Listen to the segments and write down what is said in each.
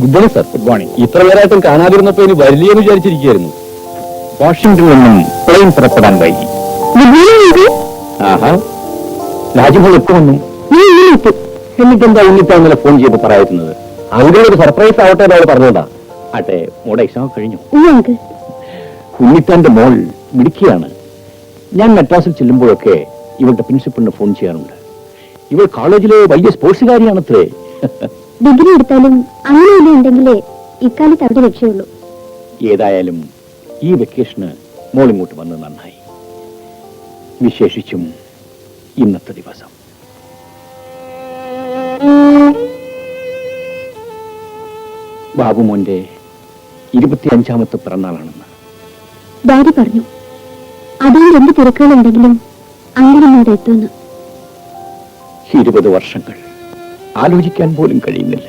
Good morning sir. Good morning. ഇത്ര നേരമായിട്ടും കാണാതിരുന്നപ്പോ ഇനി വരില്ലെന്ന് വിചാരിച്ചിരിക്കുകയായിരുന്നു. വാഷിംഗ്ടണിൽ നിന്നും പ്ലെയിൻ പുറപ്പെടാൻ വൈകി. ആഹാ, രാജ്യമോൾ എപ്പോ വന്നു? എന്നിട്ടെന്താ ഉണ്ണിത്ത ഇന്നലെ ഫോൺ ചെയ്ത് പറയാറുന്നത്? അങ്ങനെ ഒരു സർപ്രൈസ് ആവട്ടെ എന്നവൾ പറഞ്ഞോണ്ടാ. ആട്ടെ, മോടെ എക്സാം കഴിഞ്ഞു? ഉണ്ണിത്താന്റെ മോൾ മിടുക്കിയാണ്. ഞാൻ മദ്രാസിൽ ചെല്ലുമ്പോഴൊക്കെ ഇവളുടെ പ്രിൻസിപ്പളിന് ഫോൺ ചെയ്യാറുണ്ട്. ഇവൾ കോളേജിലെ വലിയ സ്പോർട്സുകാരിയാണത്രേ. ഡിഗ്രി എടുത്താലും അങ്ങനെയൊന്നും ഉണ്ടെങ്കിലേ ഇക്കാലത്ത് അവിടെ രക്ഷയുള്ളൂ. ഏതായാലും ഈ വെക്കേഷന് മോൾ ഇങ്ങോട്ട് വന്ന് നന്നായി. വിശേഷിച്ചും ഇന്നത്തെ ദിവസം. ബാബുമോന്റെ 25ാമത്തെ പിറന്നാളാണെന്ന് ഡാഡി പറഞ്ഞു. അതുകൊണ്ട് എന്ത് തിരക്കുകളുണ്ടെങ്കിലും അങ്ങനെ ഇങ്ങോട്ട് എത്തുന്നു. 20 വർഷങ്ങൾ ആലോചിക്കാൻ പോലും കഴിയുന്നില്ല.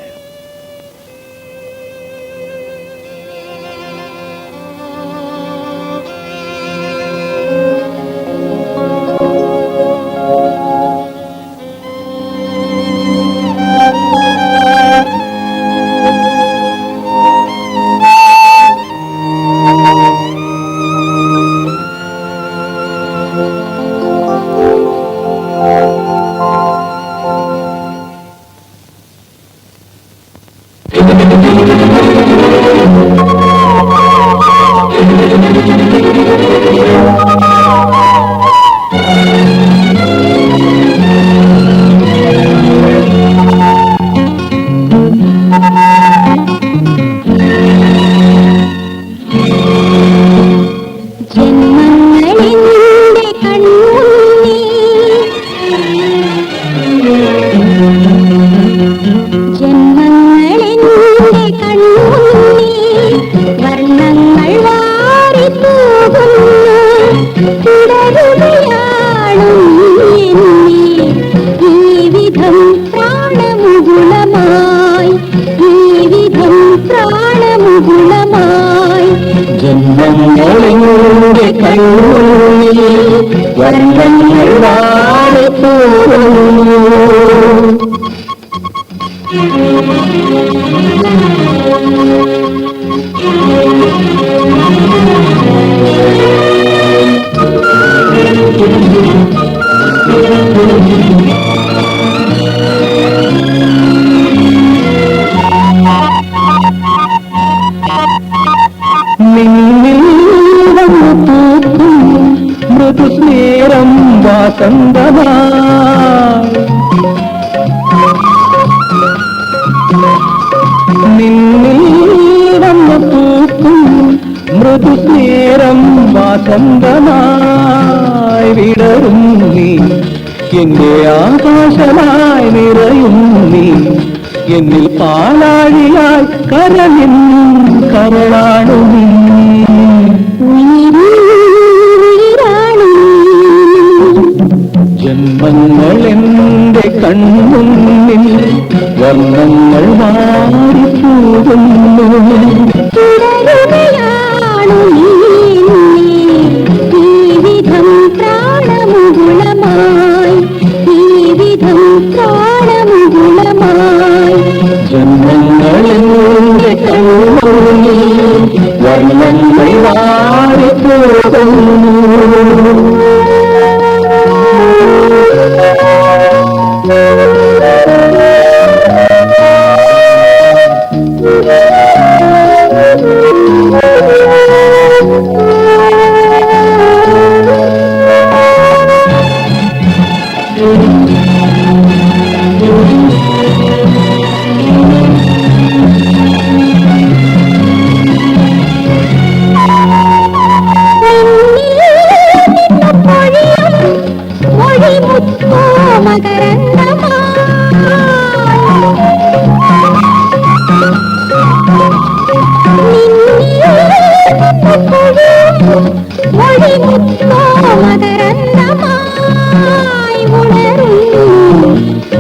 ജന്മങ്ങളുടെ കണ്ണുള്ളിൽ വർണ്ണങ്ങൾ വാടിപ്പോകുന്നു. മൃദുസ്നേരം വാസന്തമായി നിന്നിൽ വന്നു പൂക്കും മൃദുസ്നേരം വാസന്തമായി വിടരും നീ എന്റെ ആകാശമായി നിറയും നീ എന്നിൽ പാലാഴിയായി കരളിൻ കരളാണു നീ. ജന്മങ്ങൾ എന്റെ കൺമുന്നിൽ വർണ്ണങ്ങൾ മാറിപ്പോകുന്നു. ജീവിതം പ്രാണമുകുളമായി ജീവിതം പ്രാണമുകുളമായി ജന്മങ്ങൾ എന്റെ കൺമുന്നിൽ വർണ്ണങ്ങൾ മാറിപ്പോകുന്നു.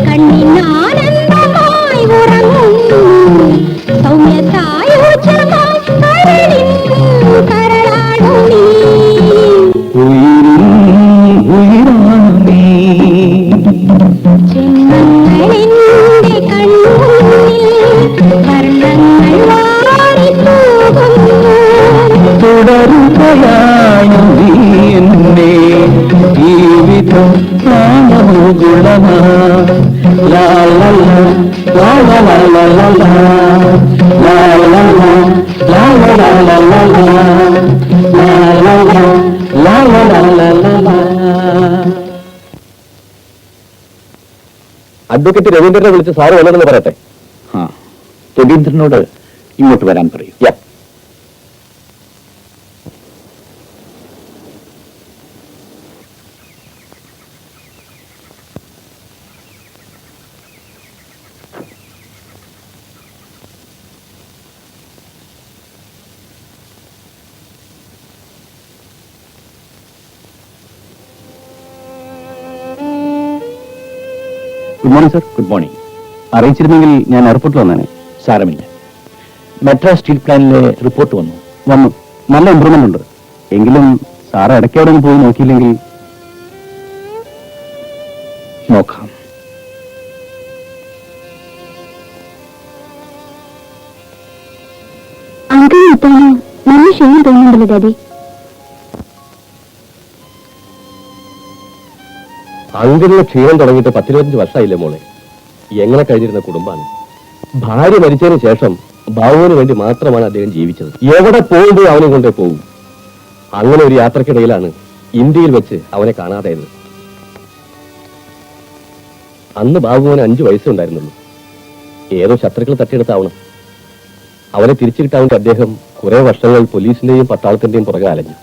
കണ്ണിനാനന്ദമായി ഉറങ്ങുന്നു സൗമ്യതായോജമായി കരളിൻ കരളാണു നീ. ജന്മങ്ങളെന്റെ കണ്ണുള്ളിൽ വർണ്ണങ്ങൾ വാടിപ്പോകുന്നു. തുടരുകയാണു നീ എന്നെ ജീവിതം പ്രാണമുകുളമാ. ലാ ലാ ലാ ലാ ലാ ലാ ലാ ലാ ലാ ലാ ലാ ലാ ലാ ലാ ലാ. അഡ്വക്കേറ്റ് രവീന്ദ്രനെ വിളിച്ച് സാറ് വല്ലതെന്ന് പറയട്ടെ. രവീന്ദ്രനോട് ഇങ്ങോട്ട് വരാൻ പറയൂ. Good morning sir. Good morning. അറിയിച്ചിരുന്നെങ്കിൽ ഞാൻ എയർപോർട്ടിൽ വന്നേനെ. സാരമില്ല. മദ്രാസ് സ്റ്റീൽ പ്ലാനിലെ റിപ്പോർട്ട് വന്നു. നല്ല ഇമ്പ്രൂവ്മെന്റ് ഉണ്ട്. എങ്കിലും സാറ് ഇടയ്ക്ക് അവിടെ പോയി നോക്കിയില്ലെങ്കിൽ. നോക്കാം. അങ്കിൾ ഇത്തവണ നല്ല ക്ഷീണം തോന്നുന്നുണ്ടല്ലോ ഡാഡി. അങ്കിളിന് ക്ഷീണം തുടങ്ങിയിട്ട് 10-25 വർഷമായില്ലേ മോളെ. എങ്ങനെ കഴിഞ്ഞിരുന്ന കുടുംബമാണ്. ഭാര്യ മരിച്ചതിന് ശേഷം ബാബുവിന് വേണ്ടി മാത്രമാണ് അദ്ദേഹം ജീവിച്ചത്. എവിടെ പോകുമ്പോൾ അവനെ കൊണ്ടേ പോകും. അങ്ങനെ ഒരു യാത്രക്കിടയിലാണ് ഇന്ത്യയിൽ വെച്ച് അവനെ കാണാതായത്. അന്ന് ബാബുവിന് 5 വയസ്സേ ഉണ്ടായിരുന്നുള്ളൂ. ഏതോ ശത്രുക്കൾ തട്ടിയെടുത്താവണം. അവനെ തിരിച്ചു കിട്ടാൻ വേണ്ടി അദ്ദേഹം കുറെ വർഷങ്ങൾ പോലീസിന്റെയും പട്ടാളത്തിന്റെയും പുറകെ അലഞ്ഞു.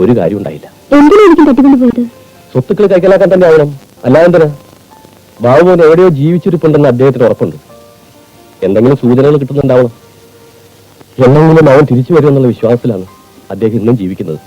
ഒരു കാര്യം ഉണ്ടായില്ല. എന്തിനായിരിക്കും തട്ടിക്കൊണ്ടുപോയത്? സ്വത്തുക്കൾ കൈക്കലാക്കാൻ തന്നെ ആവണം. അല്ലാതെന്തിനാ? ബാബുവിൻ എവിടെയോ ജീവിച്ചിരിപ്പുണ്ടെന്ന് അദ്ദേഹത്തിന് ഉറപ്പുണ്ട്. എന്തെങ്കിലും സൂചനകൾ കിട്ടുന്നുണ്ടാവണം. എന്നെങ്കിലും അവൻ തിരിച്ചു വരുമെന്നുള്ള വിശ്വാസത്തിലാണ് അദ്ദേഹം ഇന്നും ജീവിക്കുന്നത്.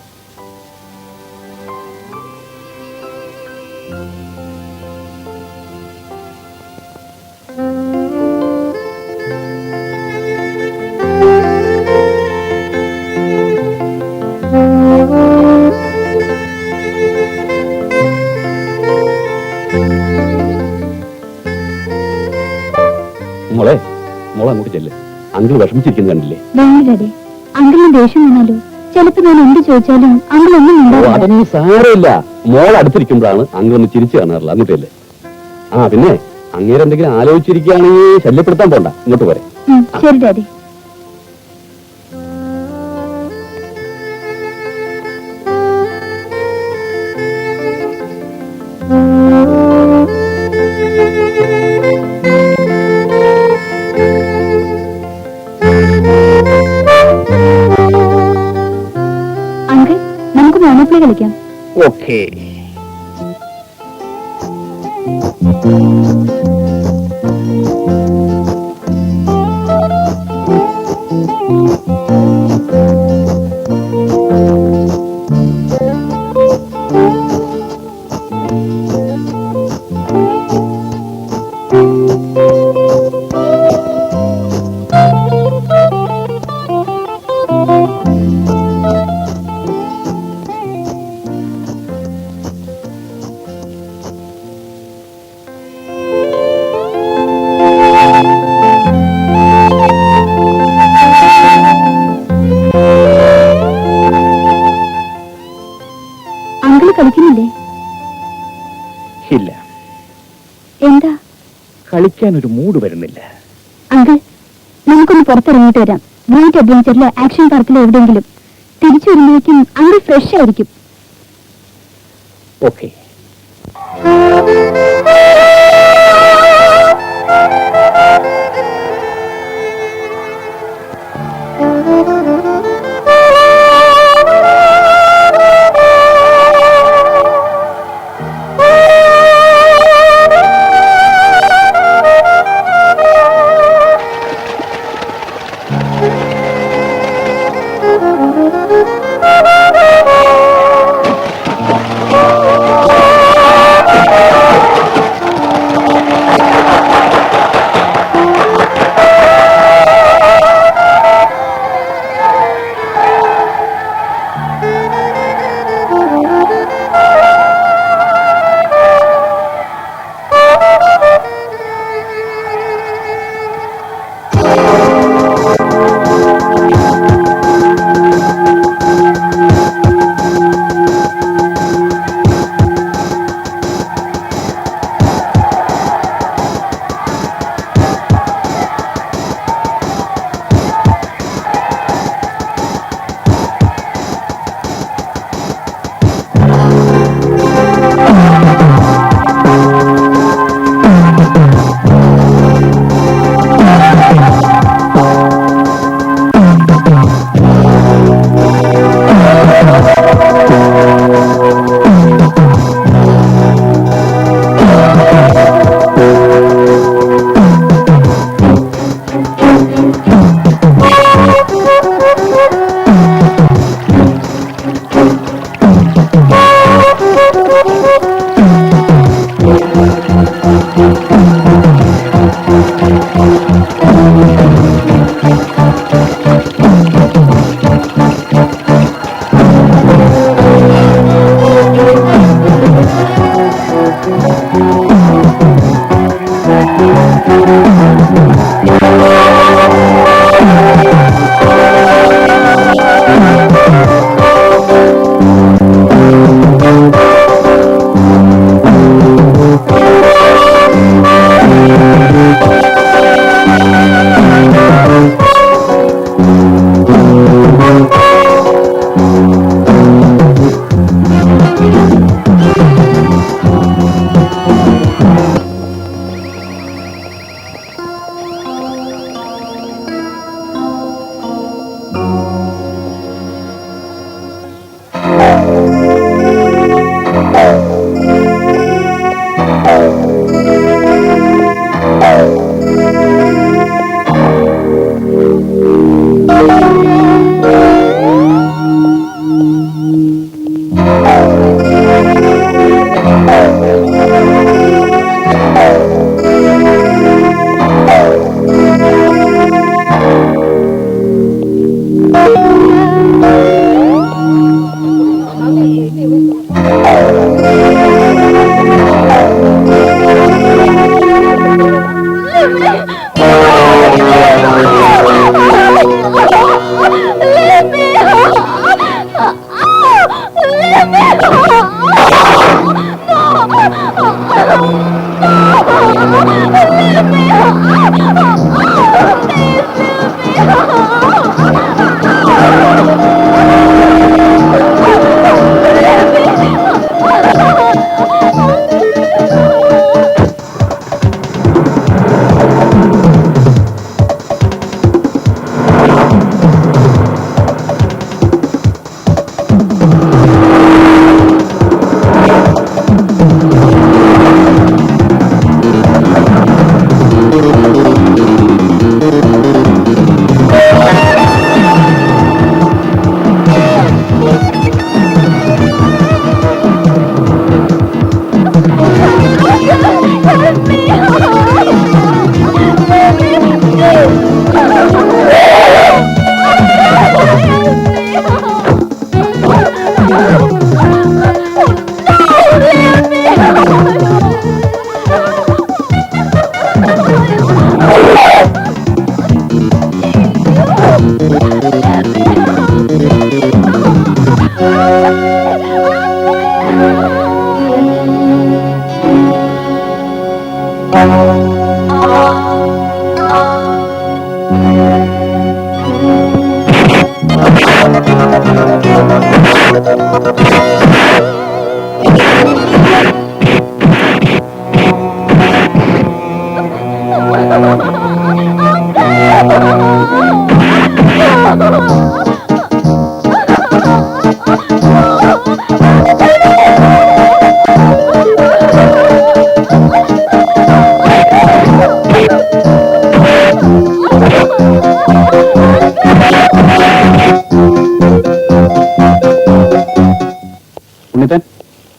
മോളെ അങ്ങോട്ട് ചെല്ല്. അങ്കിൾ വിഷമിച്ചിരിക്കുന്നു കണ്ടില്ലേ? വേണ്ടേ അങ്കിളിന് ദേഷ്യം വന്നാലോ? ചിലപ്പോ ഞാൻ എന്ത് ചോദിച്ചാലും അങ്കിൾ ഒന്നും ഉണ്ടാവില്ല. അതൊന്നും സാരമില്ല. മോൾ അടുത്തിരിക്കുമ്പോഴാണ് അങ്കിൾ ഒന്ന് ചിരിച്ചു കാണാറില്ല. അങ്ങോട്ടല്ലേ? പിന്നെ അങ്ങേരെന്തെങ്കിലും ആലോചിച്ചിരിക്കുകയാണെങ്കിൽ ശല്യപ്പെടുത്താൻ പോണ്ട. ഇങ്ങോട്ട് പോരെ. ശരി ഡാഡി. അങ്കിൾ നമുക്ക് മോണോപ്ലേ കളിക്കാം. ഓക്കേ. കളിക്കുന്നില്ലേ? ഇല്ല. എന്താ? കളിക്കാൻ ഒരു മൂഡ് വരുന്നില്ല. അങ്കിൾ നമുക്കൊന്ന് പുറത്തിറങ്ങിയിട്ട് വരാം. ബ്രൈറ്റ് അഡ്വഞ്ചറിലെ ആക്ഷൻ പാർക്കിലെ എവിടെയെങ്കിലും. തിരിച്ചു വരുമ്പോഴേക്കും അങ്കിൾ ഫ്രഷ് ആയിരിക്കും. ഓക്കെ.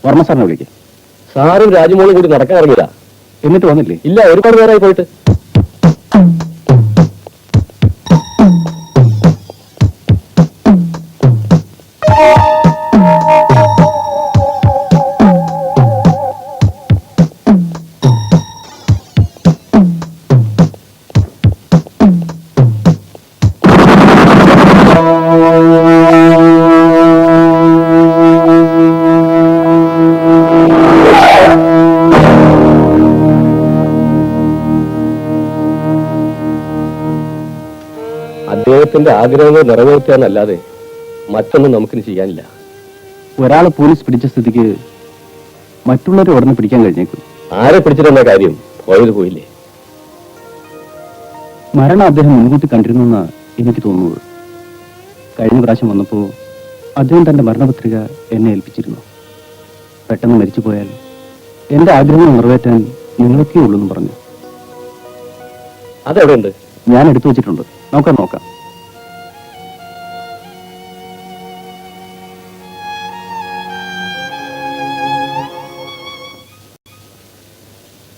വർമ്മ സാറിനെ വിളിക്കും. സാറും രാജമോളും കൂടി നടക്കാൻ ഇറങ്ങിയതാ. എന്നിട്ട് വന്നില്ലേ? ഇല്ല, ഒരുപാട് നേരമായി പോയിട്ട്. അദ്ദേഹത്തിന്റെ ആഗ്രഹങ്ങൾ നിറവേറ്റാനല്ലാതെ മറ്റൊന്നും നമുക്കിനി ചെയ്യാനില്ല. ഒരാളെ പോലീസ് പിടിച്ച സ്ഥിതിക്ക് മറ്റുള്ളവരെ ഉടനെ പിടിക്കാൻ കഴിഞ്ഞേക്കും. ആരെ പിടിച്ചിട്ടെന്ന കാര്യം പോയത് പോയില്ലേ. മരണം അദ്ദേഹം മുൻകൂട്ടി കണ്ടിരുന്നെന്നാ എനിക്ക് തോന്നുന്നത്. കഴിഞ്ഞ പ്രാവശ്യം വന്നപ്പോ അദ്ദേഹം തന്റെ മരണപത്രിക എന്നെ ഏൽപ്പിച്ചിരുന്നു. പെട്ടെന്ന് മരിച്ചു പോയാൽ എന്റെ ആഗ്രഹങ്ങൾ നിറവേറ്റാൻ നിങ്ങളൊക്കെ ഉള്ളൂന്ന് പറഞ്ഞു. അതെവിടെയുണ്ട്? ഞാൻ എടുത്തു വെച്ചിട്ടുണ്ട്. നോക്കാം.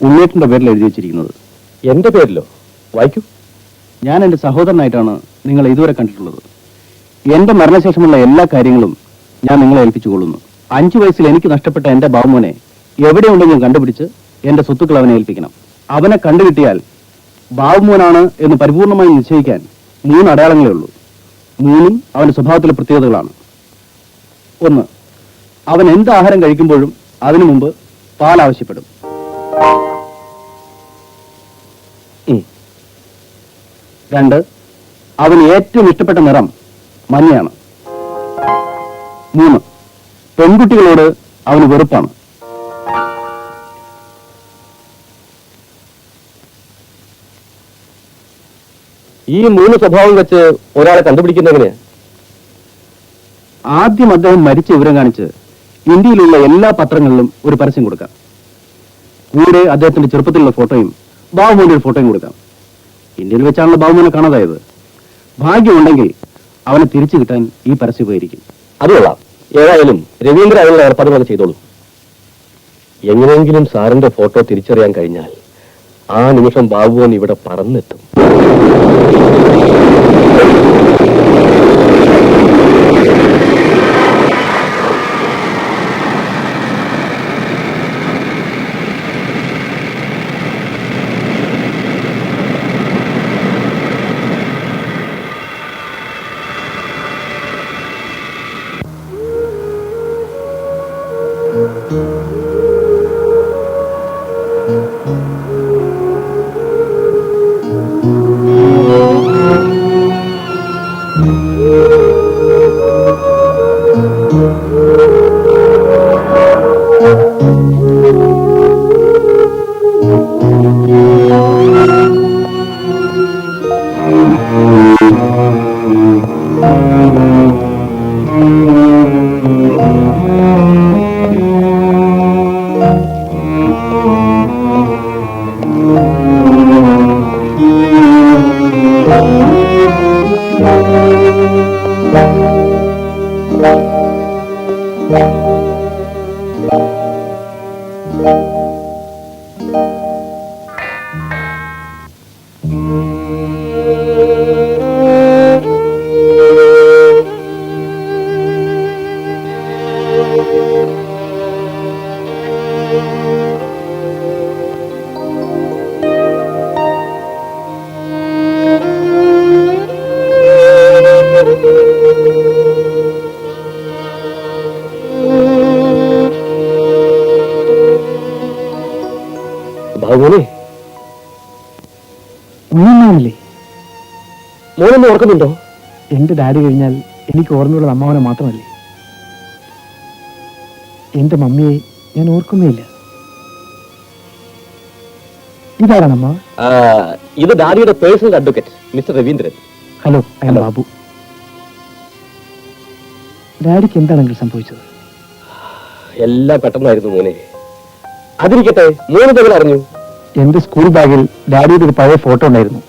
ഉണ്ണേറ്റിന്റെ പേരിൽ എഴുതി വെച്ചിരിക്കുന്നത്. എന്റെ പേരിലോ? വായിക്കൂ. ഞാൻ എൻ്റെ സഹോദരനായിട്ടാണ് നിങ്ങളെ ഇതുവരെ കണ്ടിട്ടുള്ളത്. എന്റെ മരണശേഷമുള്ള എല്ലാ കാര്യങ്ങളും ഞാൻ നിങ്ങളെ ഏൽപ്പിച്ചുകൊള്ളുന്നു. 5 വയസ്സിൽ എനിക്ക് നഷ്ടപ്പെട്ട എന്റെ ബാബുമോനെ എവിടെയുണ്ടെങ്കിലും കണ്ടുപിടിച്ച് എന്റെ സ്വത്തുക്കൾ അവനെ ഏൽപ്പിക്കണം. അവനെ കണ്ടുകിട്ടിയാൽ ബാബുമോനാണ് എന്ന് പരിപൂർണമായി നിശ്ചയിക്കാൻ 3 അടയാളങ്ങളേ ഉള്ളൂ. 3 അവന്റെ സ്വഭാവത്തിലെ പ്രത്യേകതകളാണ്. 1, അവൻ എന്ത് ആഹാരം കഴിക്കുമ്പോഴും അതിനു മുമ്പ് പാൽ ആവശ്യപ്പെടും. 2, അവന് ഏറ്റവും ഇഷ്ടപ്പെട്ട നിറം മഞ്ഞയാണ്. 3, പെൺകുട്ടികളോട് അവന് വെറുപ്പാണ്. ഈ 3 സ്വഭാവം വെച്ച് ഒരാളെ കണ്ടുപിടിക്കുന്നതിന് ആദ്യം അദ്ദേഹം മരിച്ച വിവരം കാണിച്ച് ഇന്ത്യയിലുള്ള എല്ലാ പത്രങ്ങളിലും ഒരു പരസ്യം കൊടുക്കാം. കൂടെ അദ്ദേഹത്തിന്റെ ചെറുപ്പത്തിലുള്ള ഫോട്ടോയും ബാബുമോന്റെ ഒരു ഫോട്ടോയും കൊടുക്കാം. ഇന്ത്യയിൽ വെച്ചാണല്ലോ ബാബുമോനെ കാണാതായത്. ഭാഗ്യമുണ്ടെങ്കിൽ അവനെ തിരിച്ചു കിട്ടാൻ ഈ പരസ്യം ഉപകരിക്കും. അത് കൊള്ളാം. ഏതായാലും രവീന്ദ്ര അതിനുള്ള ഏർപ്പാടുകളൊക്കെ ചെയ്തോളൂ. എങ്ങനെയെങ്കിലും സാറിന്റെ ഫോട്ടോ തിരിച്ചറിയാൻ കഴിഞ്ഞാൽ ആ നിമിഷം ബാബുവൻ ഇവിടെ പറന്നെത്തും. ബാബുവനെ, മൂന്നാണല്ലേ? മോനൊന്ന് ഓർക്കുന്നുണ്ടോ? എന്റെ ഡാഡി കഴിഞ്ഞാൽ എനിക്ക് ഓർമ്മയുള്ളത് അമ്മാവനെ മാത്രമല്ലേ? എന്റെ മമ്മിയെ ഞാൻ ഓർക്കുന്നില്ല. ഇതാരാണ് അമ്മ? ഇത് ഡാഡിയുടെ personal advocate mister Raveendran. Hello, I M Babu. ഡാഡിക്ക് എന്താണെങ്കിൽ സംഭവിച്ചത്? എല്ലാം പെട്ടെന്നായിരുന്നു മോനെ. അതിരിക്കട്ടെ, മോന് തങ്ങൾ അറിഞ്ഞു. എന്റെ സ്കൂൾ ബാഗിൽ ഡാഡിയുടെ ഒരു പഴയ ഫോട്ടോ ഉണ്ടായിരുന്നു.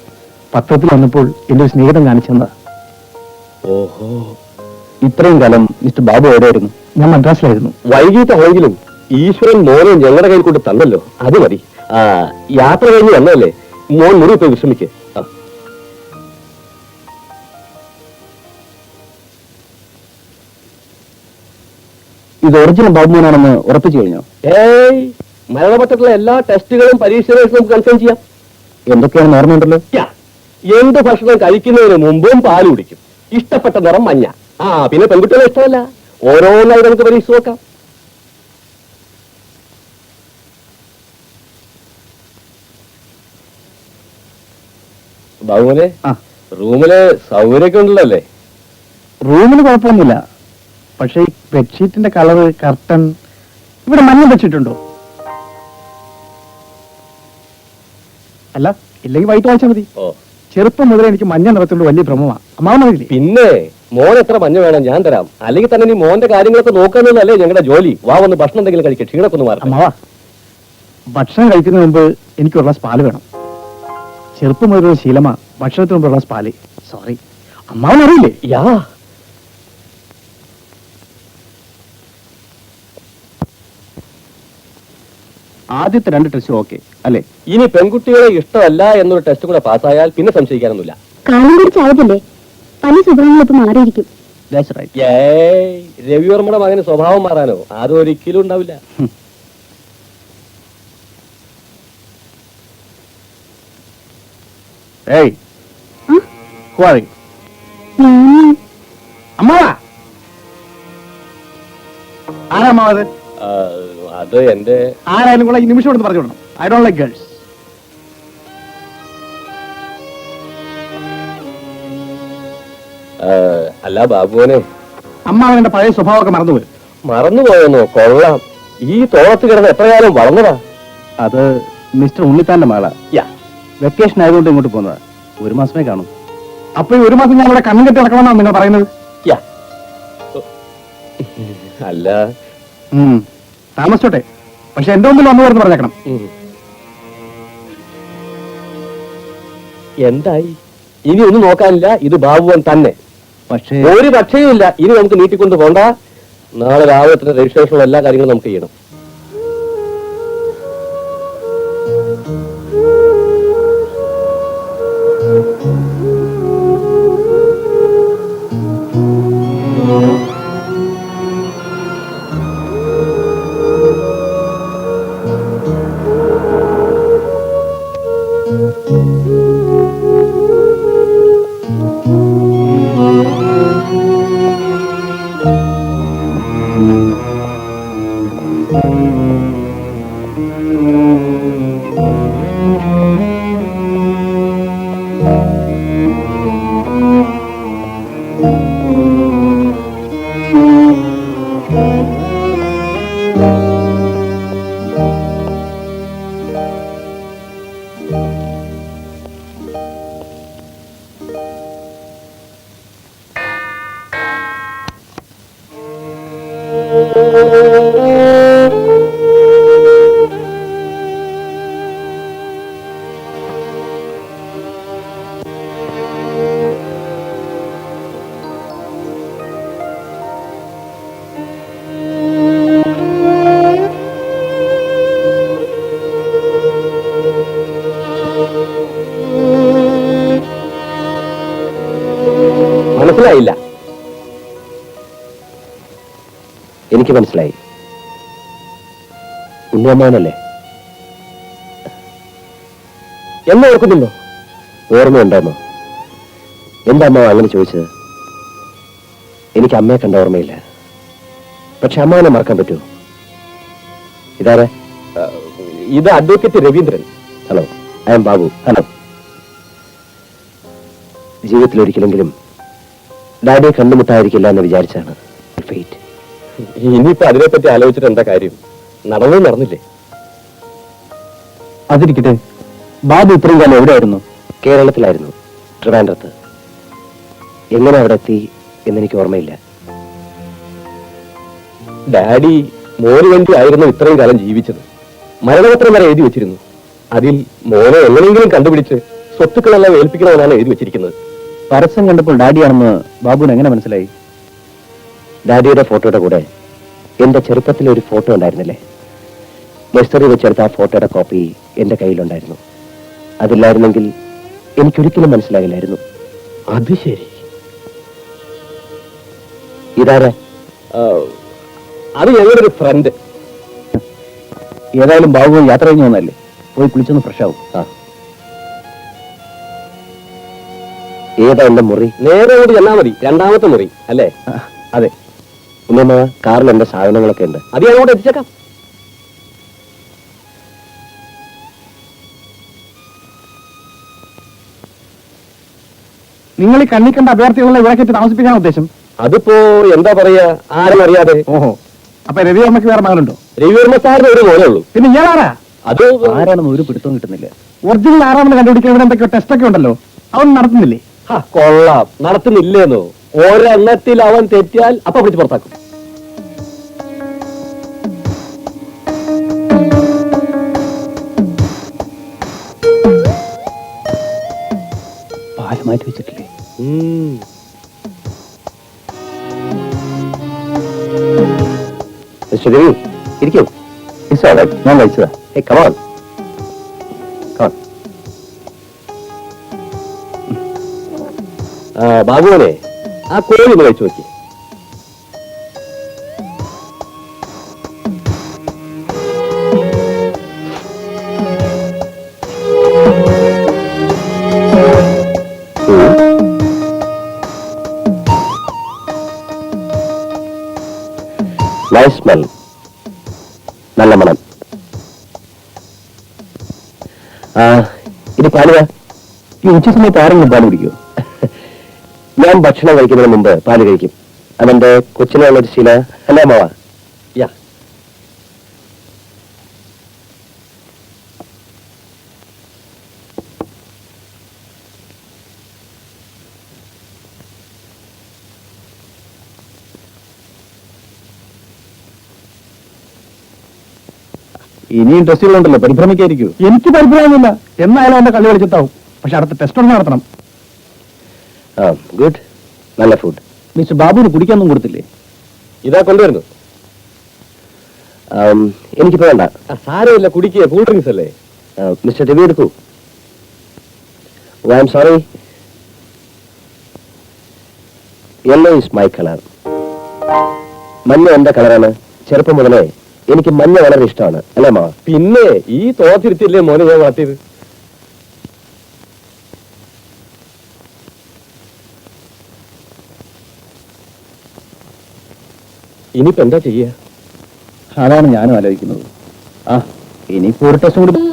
പത്രത്തിൽ വന്നപ്പോൾ എന്റെ ഒരു സ്നേഹിതൻ കാണിച്ചെന്ന്. ഓഹോ, ഇത്രയും കാലം മിസ്റ്റർ ബാബു എവിടെയായിരുന്നു? ഞാൻ മദ്രാസിലായിരുന്നു. വൈകിട്ടാണെങ്കിലും ഈശ്വരൻ മോനെ ഞങ്ങളുടെ കയ്യിൽ കൊണ്ട് തന്നല്ലോ, അത് മതി. യാത്ര കഴിഞ്ഞ് വന്നതല്ലേ, മോൻ മുറി പോയി വിശ്രമിക്ക്. ഇത് ഒറിജിനൽ ബാബുമോനാണെന്ന് ഉറപ്പിച്ചു കഴിഞ്ഞോ? ഏയ്, മരണപ്പെട്ടിട്ടുള്ള എല്ലാ ടെസ്റ്റുകളും പരീക്ഷകളും നമുക്ക് കൺഫേം ചെയ്യാം. എന്തൊക്കെയാണെന്ന് ഓർമ്മയുണ്ടല്ലോ? എന്ത് ഭക്ഷണം കഴിക്കുന്നതിന് മുമ്പും പാല് കുടിക്കും. ഇഷ്ടപ്പെട്ട നിറം മഞ്ഞ. പിന്നെ പെൺകുട്ടികളെ ഇഷ്ടമല്ല. ഓരോന്നായി നമുക്ക് പരീക്ഷിച്ച് നോക്കാം. ബാബുമോനെ, റൂമില് സൗകര്യമൊക്കെ ഉണ്ടല്ലോ അല്ലേ? റൂമിന് കുഴപ്പമൊന്നുമില്ല. പക്ഷേ ഈ ബെഡ്ഷീറ്റിന്റെ കളറ്, കർട്ടൻ, ഇവിടെ മഞ്ഞ ബെഡ്ഷീറ്റുണ്ടോ? അല്ല, ഇല്ലെങ്കിൽ വൈറ്റ് വായിച്ചാൽ മതി. ചെറുപ്പം മുതലേ എനിക്ക് മഞ്ഞ നിറത്തിലുള്ള വലിയ ഭ്രമമാണ്. അമ്മാവനറിയില്ലേ? പിന്നെ മോൻ എത്ര മഞ്ഞ വേണം ഞാൻ തരാം. അല്ലെങ്കിൽ തന്നെ നീ മോന്റെ കാര്യങ്ങളൊക്കെ നോക്കാന്നല്ലേ ഞങ്ങളുടെ ജോലി. വാ, വന്ന് ഭക്ഷണം എന്തെങ്കിലും കഴിക്കുക, ക്ഷീണൊക്കെ ഒന്ന് മാറാം. അമ്മാവാ, ഭക്ഷണം കഴിക്കുന്നതിന് മുമ്പ് എനിക്ക് ഒരു ഗ്ലാസ് പാല് വേണം. ചെറുപ്പം മുതലുള്ള ശീലമാ ഭക്ഷണത്തിന് മുമ്പ് ഒരു ഗ്ലാസ് പാല്. സോറി, അമ്മാവനറിയില്ലേ? യാ, ആദ്യത്തെ 2 ടെസ്റ്റ് ഓക്കെ അല്ലേ? ഇനി പെൺകുട്ടികളെ ഇഷ്ടമല്ല എന്നൊരു ടെസ്റ്റ് കൂടെ പാസ്സായാൽ പിന്നെ സംശയിക്കാനൊന്നുമില്ല. കാലം കുറിച്ചാവതല്ലേ, പല സ്വഭാവങ്ങളും ഇപ്പൊ മാറിയിരിക്കും. That's right. ഏയ്, രവിവർമ്മയുടെ മകന് സ്വഭാവം മാറാനോ? അതൊരിക്കലും ഉണ്ടാവില്ല. Hey, ആ? who are you? ഞാൻ അമ്മാവാ, ആരാ അമ്മാവത്? ആ, അത് എന്റെ ആരായാലും കൂടെ ഈ നിമിഷം എടുത്ത് പറഞ്ഞു വിടണം. I don't like girls. അല്ല ബാബുവിനെ അമ്മാവൻ എന്റെ പഴയ സ്വഭാവമൊക്കെ മറന്നുപോയി. മറന്നുപോയെന്നോ? കൊള്ളാം. ഈ തോളത്ത് കിടന്ന് എത്ര കാലം വളർന്നതാ? അത് മിസ്റ്റർ ഉണ്ണിത്താന്റെ മകളാ. യാ, വെക്കേഷൻ ആയതുകൊണ്ട് ഇങ്ങോട്ട് പോകുന്നതാ. 1 മാസമേ കാണും. അപ്പൊ ഈ 1 മാസം ഞാൻ ഇവിടെ കണ്ണും കെട്ടി നടക്കണമെന്നാണ് നിങ്ങൾ പറയുന്നത്? യാ. അല്ല, താമസിച്ചോട്ടെ, പക്ഷെ എന്റെ മുമ്പിൽ വന്നു വരുന്ന പറഞ്ഞേക്കണം. എന്തായി? ഇനി ഒന്നും നോക്കാനില്ല, ഇത് ബാബുവൻ തന്നെ. പക്ഷേ ഒരു പക്ഷേയുമില്ല. ഇനി നമുക്ക് നീട്ടിക്കൊണ്ട് പോണ്ട. നാളെ രാവിലെ തന്നെ രജിസ്ട്രേഷനുള്ള എല്ലാ കാര്യങ്ങളും നമുക്ക് ചെയ്യണം. മനസ്സിലായില്ല? എനിക്ക് മനസ്സിലായി. ഉണ്ണിയമ്മാവനല്ലേ? എന്നെ ഓർക്കുന്നുണ്ടോ? ഓർമ്മയുണ്ടോന്നോ? എന്താ അമ്മാവ അങ്ങനെ ചോദിച്ചത്? എനിക്ക് അമ്മയെ കണ്ട ഓർമ്മയില്ല. പക്ഷെ അമ്മാവനെ മറക്കാൻ പറ്റുമോ? ഇതാരെ? ഇത് advocate Raveendran. Hello, I M Babu. Hello. ജീവിതത്തിൽ ഒരിക്കലെങ്കിലും ഡാഡിയെ കണ്ടുമുട്ടാതിരിക്കില്ല എന്ന് വിചാരിച്ചാണ്. ഫെയ്റ്റ്. ഇനിയിപ്പോ അതിനെപ്പറ്റി ആലോചിച്ചിട്ട് എന്താ കാര്യം? നടന്നത് നടന്നില്ലേ? അതിരിക്കട്ടെ, ബാബു ഇത്രയും കാലം എവിടെയായിരുന്നു? കേരളത്തിലായിരുന്നു, ട്രിവാൻഡ്രത്ത്. എങ്ങനെ അവിടെ എത്തി എന്നെനിക്ക് ഓർമ്മയില്ല. ഡാഡി മോന് വേണ്ടി ആയിരുന്നു ഇത്രയും കാലം ജീവിച്ചത്. മരണപത്രം വരെ എഴുതി വെച്ചിരുന്നു. അതിൽ മോനെ എങ്ങനെയെങ്കിലും കണ്ടുപിടിച്ച് സ്വത്തുക്കളെല്ലാം ഏൽപ്പിക്കണമെന്നാണ് എഴുതി വെച്ചിരിക്കുന്നത്. പരസ്യം കണ്ടപ്പോൾ ഡാഡിയാണെന്ന് ബാബുവിന് എങ്ങനെ മനസ്സിലായി? ഡാഡിയുടെ ഫോട്ടോയുടെ കൂടെ എന്റെ ചെറുപ്പത്തിലെ ഒരു ഫോട്ടോ ഉണ്ടായിരുന്നില്ലേ? നഴ്സറി വെച്ചെടുത്ത ആ ഫോട്ടോയുടെ കോപ്പി എന്റെ കയ്യിലുണ്ടായിരുന്നു. അതില്ലായിരുന്നെങ്കിൽ എനിക്കൊരിക്കലും മനസ്സിലാകില്ലായിരുന്നു. അത് ശരി. ഇതാരാ? അത് ഞങ്ങളുടെ ഒരു ഫ്രണ്ട്. ഏതായാലും ബാബു യാത്ര കഴിഞ്ഞു വന്നല്ലേ, പോയി കുളിച്ചൊന്ന് ഫ്രഷ് ആവും. ഏതാ എന്റെ മുറി? നേരെ കൂടി ചെന്നാ മതി, 2ാമത്തെ മുറി അല്ലേ? അതെ. ഉമ്മ, കാറിൽ എന്റെ സാധനങ്ങളൊക്കെ ഉണ്ട്. അത് ഞാൻ അങ്ങോട്ട് എത്തിച്ചേക്കാം. നിങ്ങൾ ഈ കണ്ണി കണ്ട അഭ്യർത്ഥികളെ ഇവിടെ കെട്ടി താമസിപ്പിക്കാൻ ഉദ്ദേശം? അതിപ്പോ എന്താ പറയാ, ആരും അറിയാതെ. ഓഹോ, അപ്പൊ രവിവർമ്മയ്ക്ക് വേറെ മകളുണ്ടോ? രവിവർമ്മ സാറിന് ഒരു മോനേ ഉള്ളൂ. പിന്നെ ഇയാളാരാ? അത് ആരാണെന്ന് ഒരു പിടുത്തവും കിട്ടുന്നില്ല. ഒറിജിനൽ ആരാണെന്ന് കണ്ടുപിടിക്കാൻ ഇവിടെ എന്തൊക്കെയോ ടെസ്റ്റ് ഒക്കെ ഉണ്ടല്ലോ, അവൻ നടത്തുന്നില്ലേ? കൊള്ളാം, നടത്തുന്നില്ലേന്നോ? ഒരെണ്ണത്തിൽ അവൻ തെറ്റിയാൽ അപ്പൊ പിടിച്ച് പുറത്താക്കും. പാല് മാറ്റി വെച്ചിട്ടില്ലേ? ശരി, ഇരിക്കൂ. ഞാൻ കഴിച്ചതാ. Hey, come on. Come on. ബാബുവിനെ ആ കോഴി ഒന്ന് കഴിച്ചു നോക്കി. നൈസ് സ്മെൽ, നല്ല മണം. ഇത് പാലുക. ഈ ഉച്ച സമയത്ത് ആരെങ്കിലും പാല് കുടിക്കുമോ? ഞാൻ ഭക്ഷണം കഴിക്കുന്നതിന് മുമ്പ് പാല് കഴിക്കും. അതെന്റെ കൊച്ചിനുള്ളൊരു ശീല. അല്ലേ മാവ? യാ. ഇനിയും ടെസ്റ്റുകളുണ്ടല്ലോ, പരിഭ്രമിക്കായിരിക്കൂ. എനിക്ക് പരിഭ്രമൊന്നുമില്ല. എന്നായാലും എന്റെ കളി കളിച്ചിട്ടാവും. പക്ഷെ അടുത്ത ടെസ്റ്റ് ഒന്ന് നടത്തണം. ഗുഡ്, നല്ല ഫുഡ്. മിസ്റ്റർ ബാബുവിന് കുടിക്കാനൊന്നും കൊടുത്തില്ലേ? ഇതാ കൊണ്ടുവരുന്നു. എനിക്കിപ്പോ വേണ്ട. സാരമില്ല, കുടിക്കുക. കൂൾ ഡ്രിങ്ക്സ് അല്ലേ. മിസ്റ്റർ രവി എടുക്കൂ. I am sorry. Yellow is my colour. മഞ്ഞ എന്റെ കളറാണ്. ചെറുപ്പം മുതലേ എനിക്ക് മഞ്ഞ വളരെ ഇഷ്ടമാണ്. അല്ലേ മാ? പിന്നെ ഈ തോത്തിരുത്തില്ലേ മോനെ ഞാൻ വളർത്തിയത്. ഇനിയിപ്പോ എന്താ ചെയ്യ? അതാണ് ഞാനും ആലോചിക്കുന്നത്. ഇനിയിപ്പോ ഒരു ടെസ്റ്റ് കൂടി.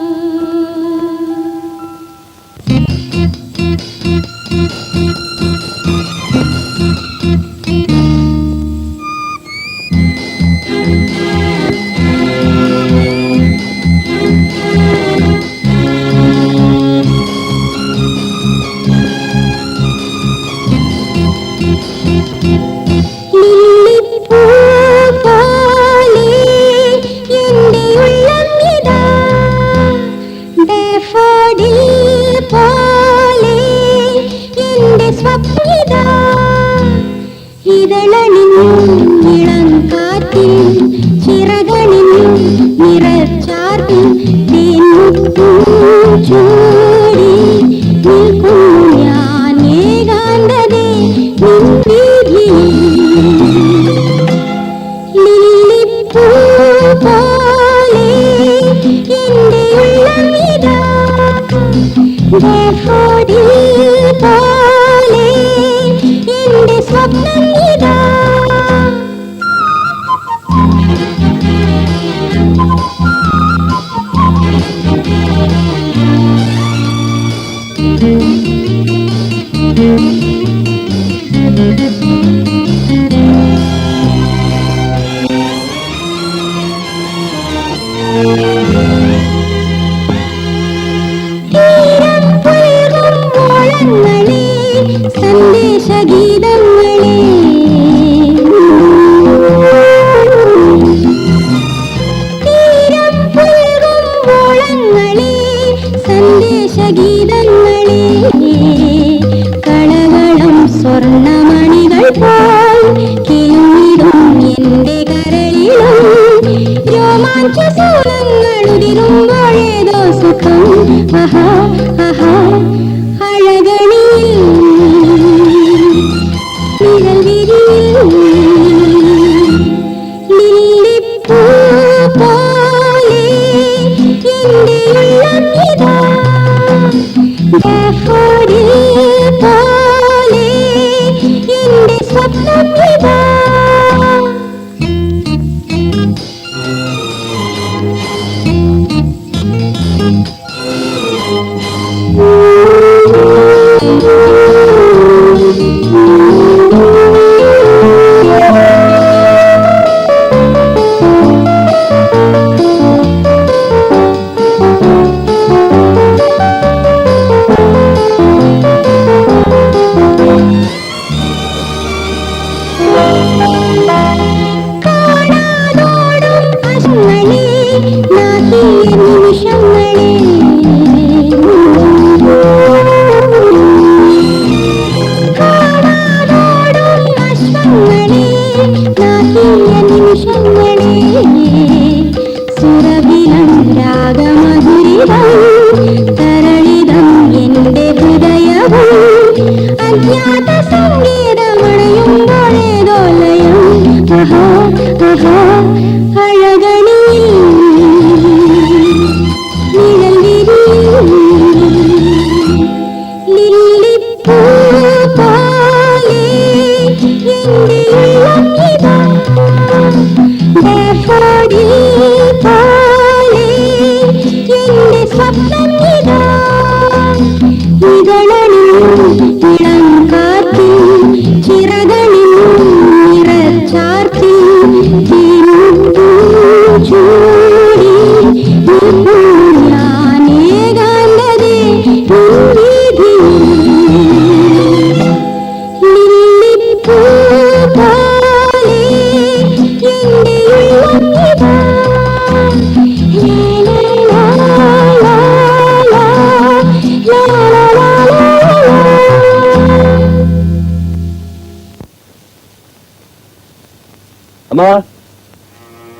അമ്മാ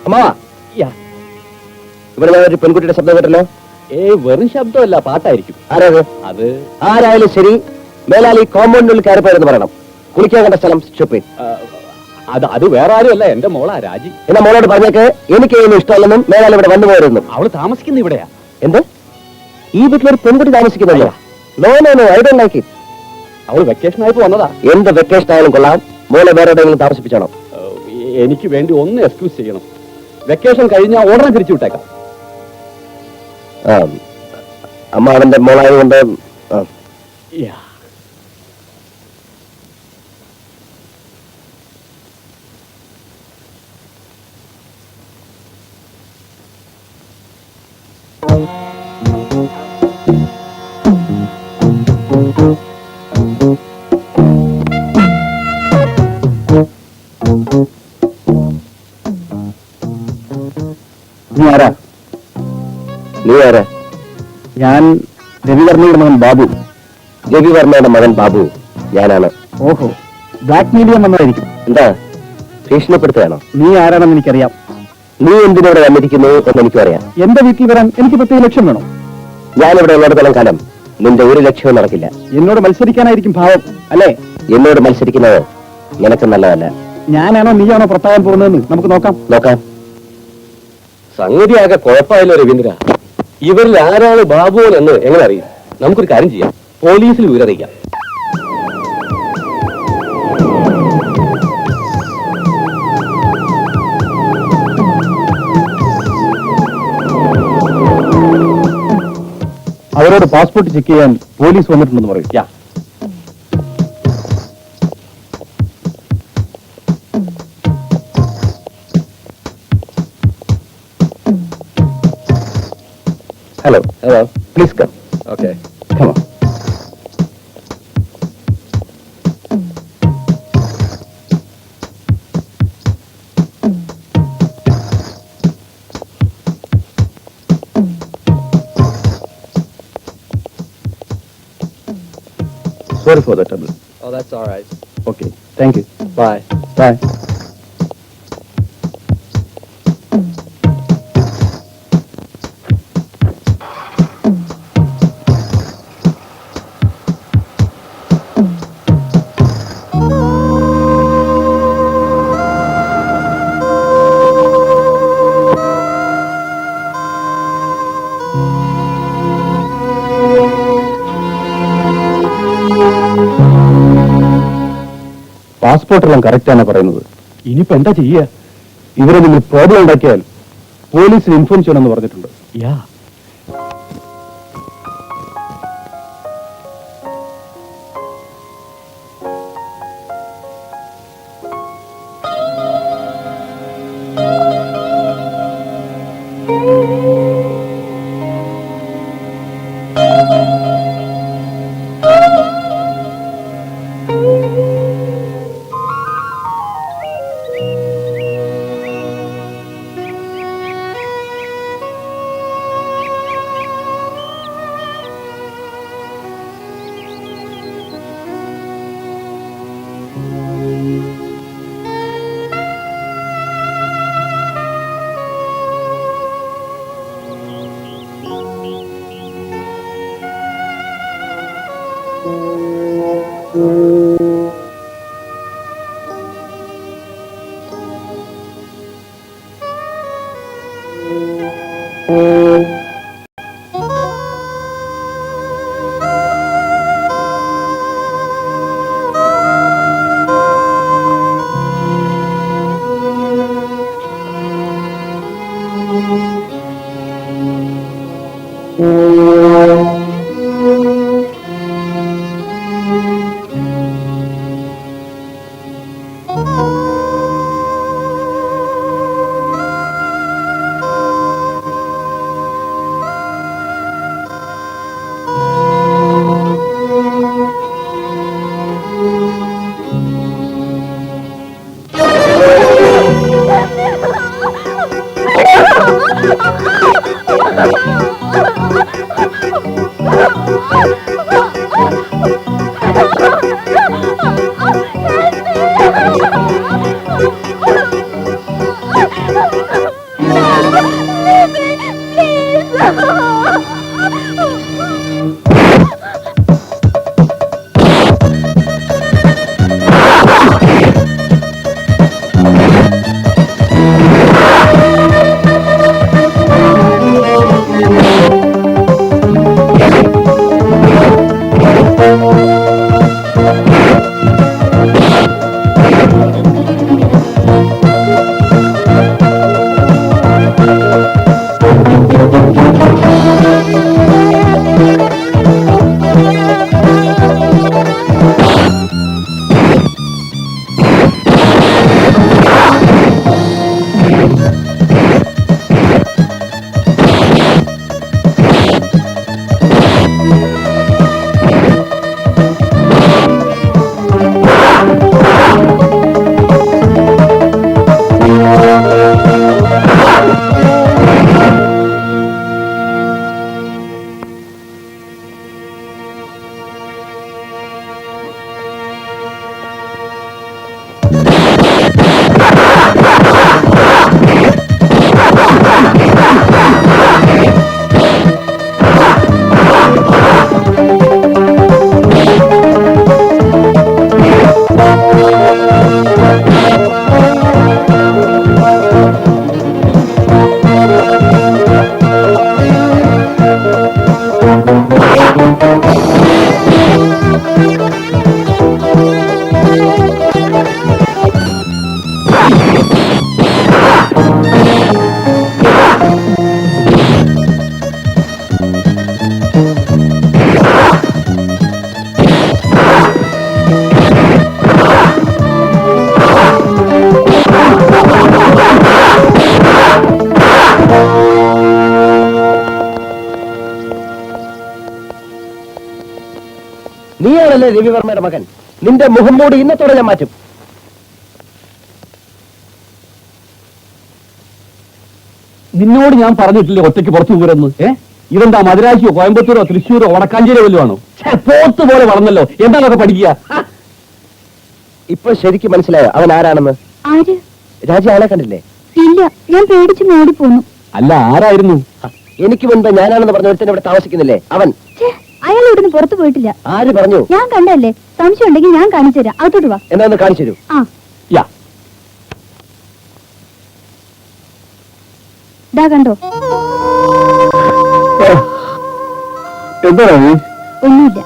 അമ്മാ ഇവിടെ ഒരു പെൺകുട്ടിയുടെ ശബ്ദം കേട്ടല്ലോ. വെറും ശബ്ദമല്ല, പാട്ടായിരിക്കും. ആരാത്? അത് ആരായാലും ശരി, മേലാൽ ഈ കോമ്പൗണ്ടിനുള്ളിൽ കയറിപ്പോയെന്ന് പറയണം. കുളിക്കാൻ കണ്ട സ്ഥലം സ്റ്റോപ്പ്. അത് വേറെ ആരുമല്ല, എന്റെ മോളാ രാജി. എന്നാ മോളോട് പറഞ്ഞേക്ക് എനിക്ക് ഇതിന് ഇഷ്ടമല്ലെന്നും മേലാൽ ഇവിടെ വന്നുപോയതെന്നും. അവള് താമസിക്കുന്ന ഇവിടെയാ. എന്ത്? ഈ വീട്ടിലൊരു പെൺകുട്ടി താമസിക്കുന്നില്ല? No no no, I don't like it. അവള് വെക്കേഷൻ ആയിട്ട് വന്നതാ. എന്ത് വെക്കേഷൻ ആയാലും കൊള്ളാം, മോളെ വേറെ എവിടെയെങ്കിലും താമസിപ്പിച്ചോണം. എനിക്ക് വേണ്ടി ഒന്ന് എക്സ്ക്യൂസ് ചെയ്യണം. വെക്കേഷൻ കഴിഞ്ഞാൽ ഉടനെ തിരിച്ചു വിട്ടേക്കാം. അമ്മ അവന്റെ മോളായതുകൊണ്ട് നീ ആരാ? ഞാൻ രവിവർമ്മയുടെ മകൻ ബാബു. രവിവർമ്മയുടെ മകൻ ബാബു ഞാനാണ്. ഓഹോ, ബ്ലാക്ക് മീഡിയം വന്നതായിരിക്കും. എന്താ ഭീഷണിപ്പെടുത്തുകയാണോ? നീ ആരാണെന്ന് എനിക്കറിയാം. നീ എന്തിനോട് വന്നിരിക്കുന്നു എന്ന് എനിക്കും അറിയാം. എന്റെ വീട്ടിൽ വരാൻ എനിക്ക് പ്രത്യേക ലക്ഷ്യം വേണം. ഞാനിവിടെ ഉള്ളിടത്തോളം കാലം നിന്റെ ഒരു ലക്ഷ്യവും നടക്കില്ല. എന്നോട് മത്സരിക്കാനായിരിക്കും ഭാവം അല്ലേ? എന്നോട് മത്സരിക്കുന്നത് നിനക്ക് നല്ലതല്ല. ഞാനാണോ നീയാണോ പുറത്താകാൻ പോകുന്നതെന്ന് നമുക്ക് നോക്കാം. സംഗതിയാകെ കുഴപ്പമായല്ലോ രവീന്ദ്ര. ഇവരിൽ ആരാണ് ബാബു എന്ന് എങ്ങനെ അറിയും? നമുക്കൊരു കാര്യം ചെയ്യാം, പോലീസിൽ വിവരറിയിക്കാം. അവരോട് പാസ്പോർട്ട് ചെക്ക് ചെയ്യാൻ പോലീസ് വന്നിട്ടുണ്ടെന്ന് പറയും. Hello. Please come. Okay. Come on. Sorry for the trouble. Oh, that's all right. Okay. Thank you. Bye. Bye. പാസ്പോർട്ടെല്ലാം കറക്റ്റാണ് പറയുന്നത്. ഇനിയിപ്പോ എന്താ ചെയ്യുക? ഇവരെ നിങ്ങൾ പ്രോബ്ലം ഉണ്ടാക്കിയാൽ പോലീസിൽ ഇൻഫോം ചെയ്യണമെന്ന് പറഞ്ഞിട്ടുണ്ട്. നീയാണല്ലേ രവിവർമ്മയുടെ മകൻ. നിന്റെ മുഖം മൂടി ഇന്നത്തോടെ ഞാൻ മാറ്റും. നിന്നോട് ഞാൻ പറഞ്ഞിട്ടില്ലേ ഒറ്റയ്ക്ക് പുറത്തു പോകരുന്ന്? ഇതെന്താ മദ്രാശിയോ കോയമ്പത്തൂരോ തൃശ്ശൂരോ വടക്കാഞ്ചേരിയോ വല്ലതും ആണോ? പോത്ത് പോലെ വളർന്നല്ലോ, എന്താണൊക്കെ പഠിക്കുക? ഇപ്പൊ ശരിക്കും മനസ്സിലായോ അവൻ ആരാണെന്ന്? ആര്? രാജി ആളെ കണ്ടില്ലേ? ഇല്ല, ഞാൻ പേടിച്ച് ഓടിപ്പോന്നു. അല്ല, ആരായിരുന്നു? എനിക്ക് മുൻപ് ഞാനാണെന്ന് പറഞ്ഞ ഒരുത്തൻ ഇവിടെ താമസിക്കുന്നില്ലേ അവൻ. അയാൾ ഇവിടുന്ന് പുറത്തു പോയിട്ടില്ല. ആര് പറഞ്ഞു? ഞാൻ കണ്ടല്ലേ. സംശയം ഉണ്ടെങ്കിൽ ഞാൻ കാണിച്ചു തരാം. അകത്തോട്ട് വാ. എന്നാ ഒന്ന് കാണിച്ചു തരൂ. ആ യാ, ദാ കണ്ടോ? എന്താ ഒന്നുമില്ല.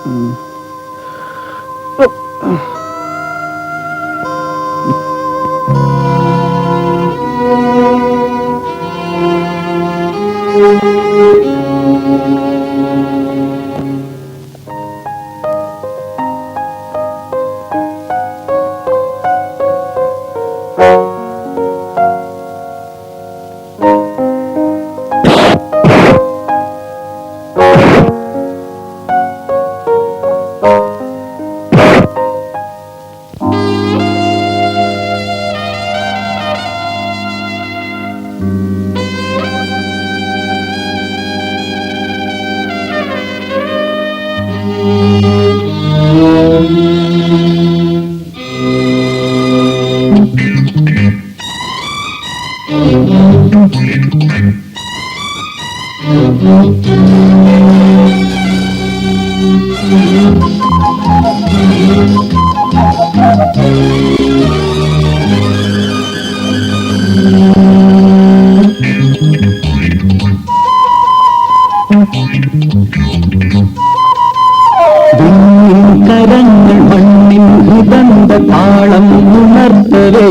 കരങ്ങൾ മണ്ണിൻ ഹൃദന്ത താളം ഉണർത്തവേ.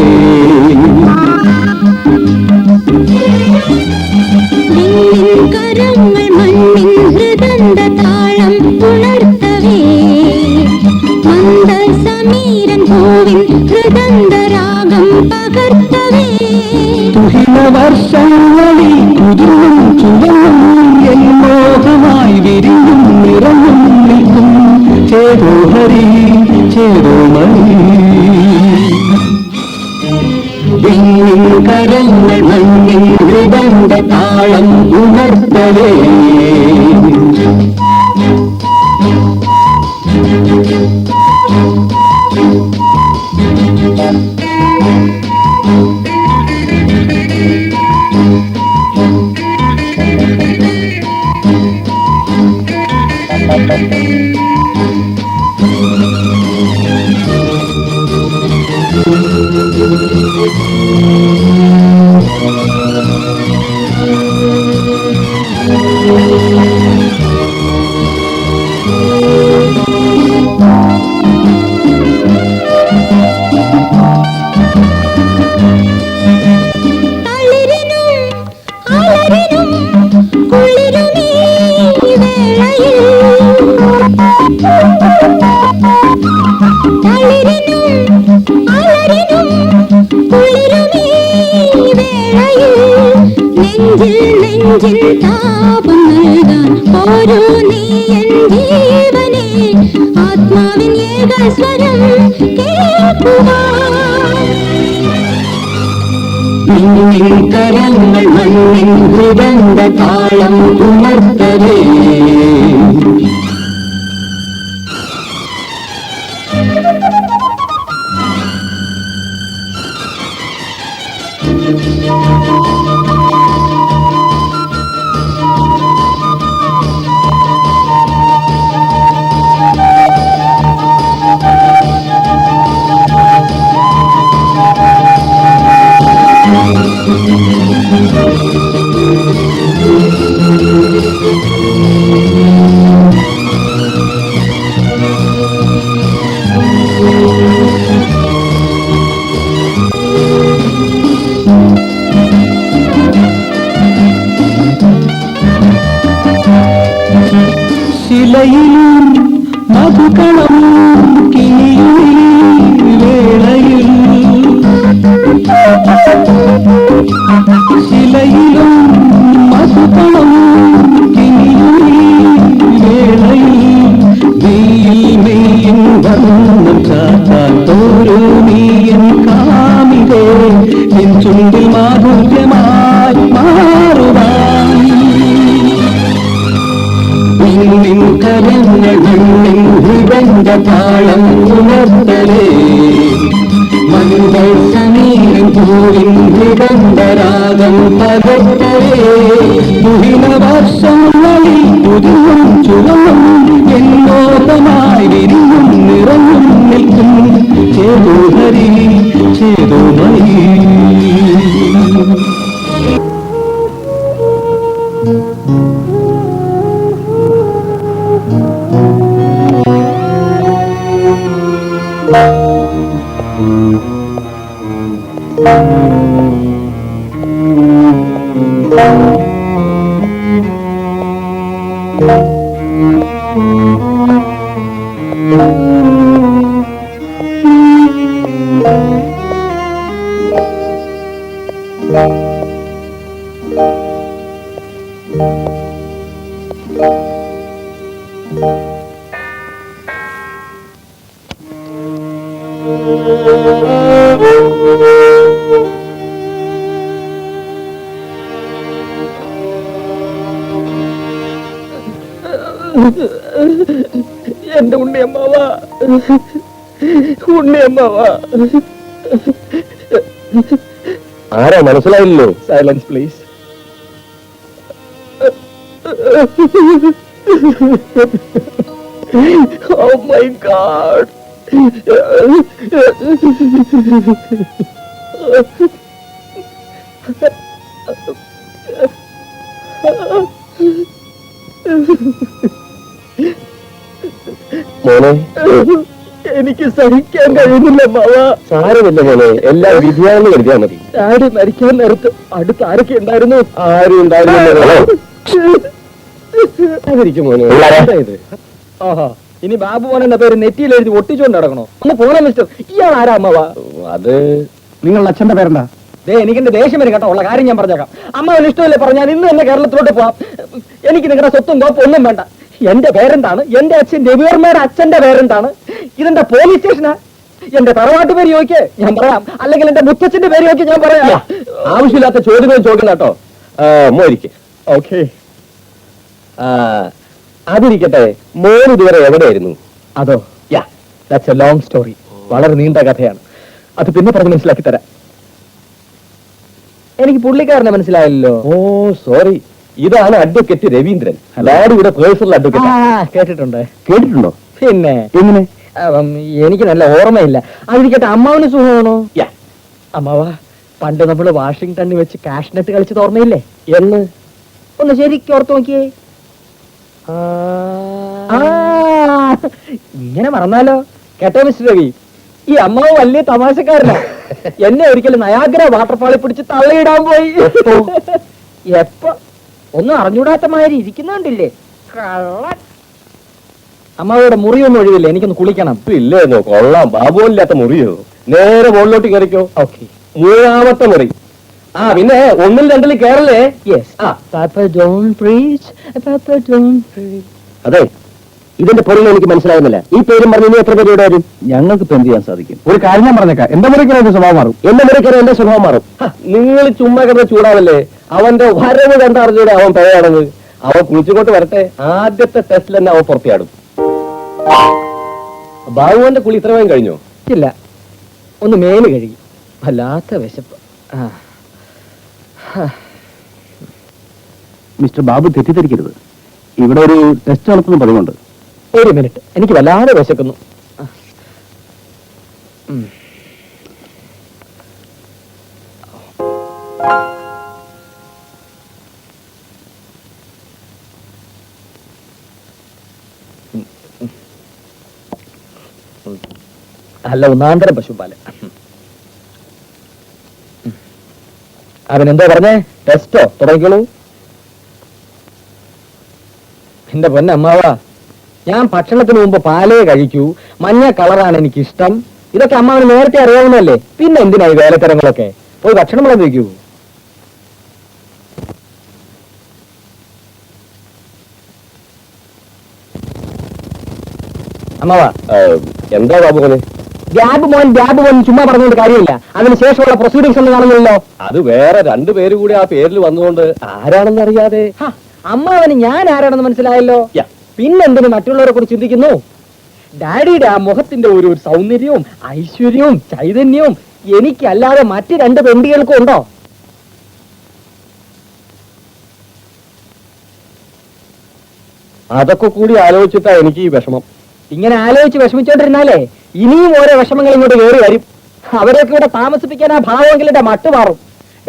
കരങ്ങൾ മണ്ണിൻ ഹൃദന്ത താളം ഉണർത്തവേ. മന്ദ സമീരൻ പൂവിൻ ഹൃദന്ത രാഗം പകർത്തവേ. തുഹിന വർഷങ്ങളിൽ കുതിരും ചുവന്നും മോഹമായി വിരിഞ്ഞും നിറഞ്ഞും നിൽക്കും ചേതോ ഹരി ചേതോ മണി. കരങ്ങൾ മണ്ണിൻ ഹൃദന്ത താളം ഉണർത്തവേ. നെഞ്ചിൽ താപം നൽകാൻ ഓരോ നീയൻ ജീവനെ ആത്മാവിൻ ഏകസ്വരം കരങ്ങൾ മണ്ണിൻ ഹൃദന്ത താളം ഉണർത്തവേ. ശിലയിലും മധുകളം കിനിയും വേളയിൽ ശിലയിലും മധുകളം കിനിയും വേളയിൽ നീയിൽ കരങ്ങൾ മണ്ണിൻ ഹൃദയ താളം ഉണർത്തലേ മങ്ങൾ സമീരം പൂവിൻ ഹൃദന്തരാഗം പകർത്തലേ മുഹിന വർഷങ്ങളിൽ പുതിയും ചുവന്നും എന്നോപമായി വിരിയും നിറഞ്ഞും നിൽക്കും ചേതോഹരി ചേതോമയി. എന്റെ ഉണ്ണിയമ്മാവ, ഉണ്ണിയമ്മാവ. ആരാ മനസ്സിലായില്ലോ? Silence please. Oh my God. മോനെ, എനിക്ക് സഹിക്കാൻ കഴിയുന്നില്ല മാവ. സാരമില്ല മോനെ, എല്ലാം വിധിയാണെന്ന് കരുതിയാ മതി. ഡാഡി മരിക്കാൻ നേരത്ത് അടുത്ത് ആരൊക്കെ ഉണ്ടായിരുന്നു? ആരും ഉണ്ടായിരുന്നില്ല. മോനെ, ഇത് ആഹാ, ഇനി ബാബു മോൻ എന്ന പേര് നെറ്റിയിൽ എഴുതി ഒട്ടിച്ചുകൊണ്ട് നടക്കണോ? ഒന്ന് പോണേ മിസ്റ്റർ. ഇയാൾ ആരാ അമ്മവ? അത് നിങ്ങളുടെ അച്ഛന്റെ പേരെന്താ? എനിക്ക് എന്റെ ദേഷ്യം വരും കേട്ടോ. ഉള്ള കാര്യം ഞാൻ പറഞ്ഞേക്കാം. അമ്മവന് ഇഷ്ടമല്ലേ പറഞ്ഞാൽ ഇന്ന് തന്നെ കേരളത്തിലോട്ട് പോവാം. എനിക്ക് നിങ്ങളുടെ സ്വത്തും കോപ്പും ഒന്നും വേണ്ട. എന്റെ പേരെന്താണ്? എന്റെ അച്ഛൻ രവിവർമ്മയുടെ അച്ഛന്റെ പേരെന്താണ്? ഇതെന്റെ പോലീസ് സ്റ്റേഷനാ. എന്റെ തറവാട്ട് പേര് ചോദിക്കേ, ഞാൻ പറയാം. അല്ലെങ്കിൽ എന്റെ മുത്തച്ഛന്റെ പേര് ചോദിക്കേ, ഞാൻ പറയാം. ആവശ്യമില്ലാത്ത ചോദ്യങ്ങൾ ചോദിക്കണം കേട്ടോ. മോരിക്ക് ഓക്കെ. അതിരിക്കട്ടെ, മോൻ ഇതുവരെ എവിടെയായിരുന്നു? അതോ, യാ, ദാറ്റ്സ് എ ലോങ് സ്റ്റോറി. വളരെ നീണ്ട കഥയാണ്. അത് പിന്നെ പറഞ്ഞ് മനസ്സിലാക്കി തരാം. എനിക്ക് പുള്ളിക്കാരനെ മനസ്സിലായല്ലോ. ഓ സോറി, ഇതാണ് അഡ്വക്കേറ്റ് രവീന്ദ്രൻ, ഡാഡിയുടെ പേഴ്സണൽ അഡ്വക്കേറ്റ്. കേട്ടിട്ടുണ്ട്. കേട്ടിട്ടുണ്ടോ? പിന്നെ എങ്ങനെ? എനിക്ക് നല്ല ഓർമ്മയില്ല. അതിരിക്കട്ടെ, അമ്മാവന് സുഖമാണോ? അമ്മാവ, പണ്ട് നമ്മള് വാഷിംഗ്ടണിൽ വെച്ച് കാഷ്നെറ്റ് കളിച്ചത് ഓർമ്മയില്ലേ? എന്ന് ഒന്ന് ശരിക്കും ഓർത്ത് നോക്കിയേ. ഇങ്ങനെ മറന്നാലോ? കേട്ടോ മിസ്റ്റർ രവി, ഈ അമ്മാവ് വലിയ തമാശക്കാരനാ. എന്നെ ഒരിക്കലും നയാഗ്ര വാട്ടർഫാളിൽ പിടിച്ച് തള്ളിയിടാൻ പോയി. എപ്പോ? ഒന്നും അറിഞ്ഞൂടാത്ത മാതിരി ഇരിക്കുന്നുണ്ടില്ലേ കള്ളൻ. അമ്മാവയുടെ മുറിയൊന്നും ഒഴിവില്ല, എനിക്കൊന്ന് കുളിക്കണം. ഇല്ലേന്നോ? കൊള്ളാം, ബാബുവില്ലാത്ത മുറിയോ? നേരെ മുകളിലോട്ട് കയറിക്കോ. ഓക്കെ, 3ാമത്തെ മുറി. പിന്നെ 1ൽ 2ൽ കയറല്ലേ? യെസ്. അതെ, ഇതിന്റെ പൊരുൾ എനിക്ക് മനസ്സിലാകുന്നില്ല. ഈ പേരും പറഞ്ഞ് ഇനി എത്ര പേര് ഇവിടെ വരും? ഞങ്ങൾക്ക് ഇപ്പൊ എന്ത് ചെയ്യാൻ സാധിക്കും? ഒരു കാര്യം ഞാൻ പറഞ്ഞേക്കാം, എന്റെ മുറിക്കറി എന്റെ സ്വഭാവം മാറും. എന്റെ മുറിക്കറി എന്റെ സ്വഭാവം മാറും. നിങ്ങൾ ചുമ്മാ കിടന്ന് ചൂടാവല്ലേ? അവന്റെ വരവ് കണ്ടറിഞ്ഞൂടെ അവൻ പിഴയാണെന്ന്. അവൻ കുളിച്ചുകൊണ്ട് വരട്ടെ, ആദ്യത്തെ ടെസ്റ്റിൽ തന്നെ അവൻ പുറത്തിയാടും. ബാബുവിന്റെ കുളി ഇത്ര വേഗം കഴിഞ്ഞോ? ഇല്ല, ഒന്ന് മേല് കഴുകി. വല്ലാത്ത വിശപ്പ്. മിസ്റ്റർ ബാബു തെറ്റിദ്ധരിക്കരുത്, ഇവിടെ ഒരു ടെസ്റ്റ് നടത്തുന്ന പതിവുണ്ട്. ഒരു മിനിറ്റ്, എനിക്ക് വല്ലാതെ വിശക്കുന്നു. അല്ല, ഒന്നാന്തരം പശുപാല്. അവനെന്തോ പറഞ്ഞേ? ടെസ്റ്റോ? തുടങ്ങിക്കോളൂ. എന്റെ പൊന്നമ്മാവാ, ഞാൻ ഭക്ഷണത്തിന് മുമ്പ് പാലേ കഴിക്കൂ, മഞ്ഞ കളറാണ് എനിക്കിഷ്ടം. ഇതൊക്കെ അമ്മാവന് നേരത്തെ അറിയാവുന്നല്ലേ, പിന്നെ എന്തിനായി വേലത്തരങ്ങളൊക്കെ? പോയി ഭക്ഷണം വിളമ്പ് വയ്ക്കൂ. അമ്മാവാ, എന്താ ബാബുമോനെ? ഗ്യാബ് മോൻ ചുമ്മാ പറഞ്ഞുകൊണ്ട് കാര്യമില്ല. അതിനുശേഷമുള്ള പ്രൊസീഡിങ്സ് ഒന്നും കാണുന്നില്ലല്ലോ. അത് വേറെ 2 പേര് കൂടി ആ പേരിൽ വന്നുകൊണ്ട് ആരാണെന്ന് അറിയാതെ. അമ്മാവന് ഞാൻ ആരാണെന്ന് മനസ്സിലായല്ലോ. പിന്നെന്തിന് മറ്റുള്ളവരെ കുറിച്ച് ചിന്തിക്കുന്നു? ഡാഡിയുടെ ആ മുഖത്തിന്റെ ഒരു സൗന്ദര്യവും ഐശ്വര്യവും ചൈതന്യവും എനിക്കല്ലാതെ മറ്റ് രണ്ട് പെൺകുട്ടികൾക്കും ഉണ്ടോ? അതൊക്കെ കൂടി ആലോചിച്ചിട്ടാ എനിക്ക് ഈ വിഷമം. ഇങ്ങനെ ആലോചിച്ച് വിഷമിച്ചോണ്ടിരുന്നാലേ ഇനിയും ഓരോ വിഷമങ്ങൾ ഇങ്ങോട്ട് കയറി വരും. അവരെയൊക്കെ ഇവിടെ താമസിപ്പിക്കാൻ ആ ഭാവമെങ്കിലും എന്റെ മട്ട് മാറും.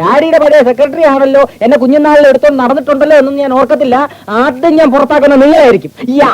ഡാഡിയുടെ പഴയ സെക്രട്ടറി ആണല്ലോ എന്നെ കുഞ്ഞുനാളിൽ എടുത്തോണ്ട് നടന്നിട്ടുണ്ടല്ലോ എന്നൊന്നും ഞാൻ ഓർക്കത്തില്ല. ആദ്യം ഞാൻ പുറത്താക്കുന്ന നിങ്ങളായിരിക്കും. യാ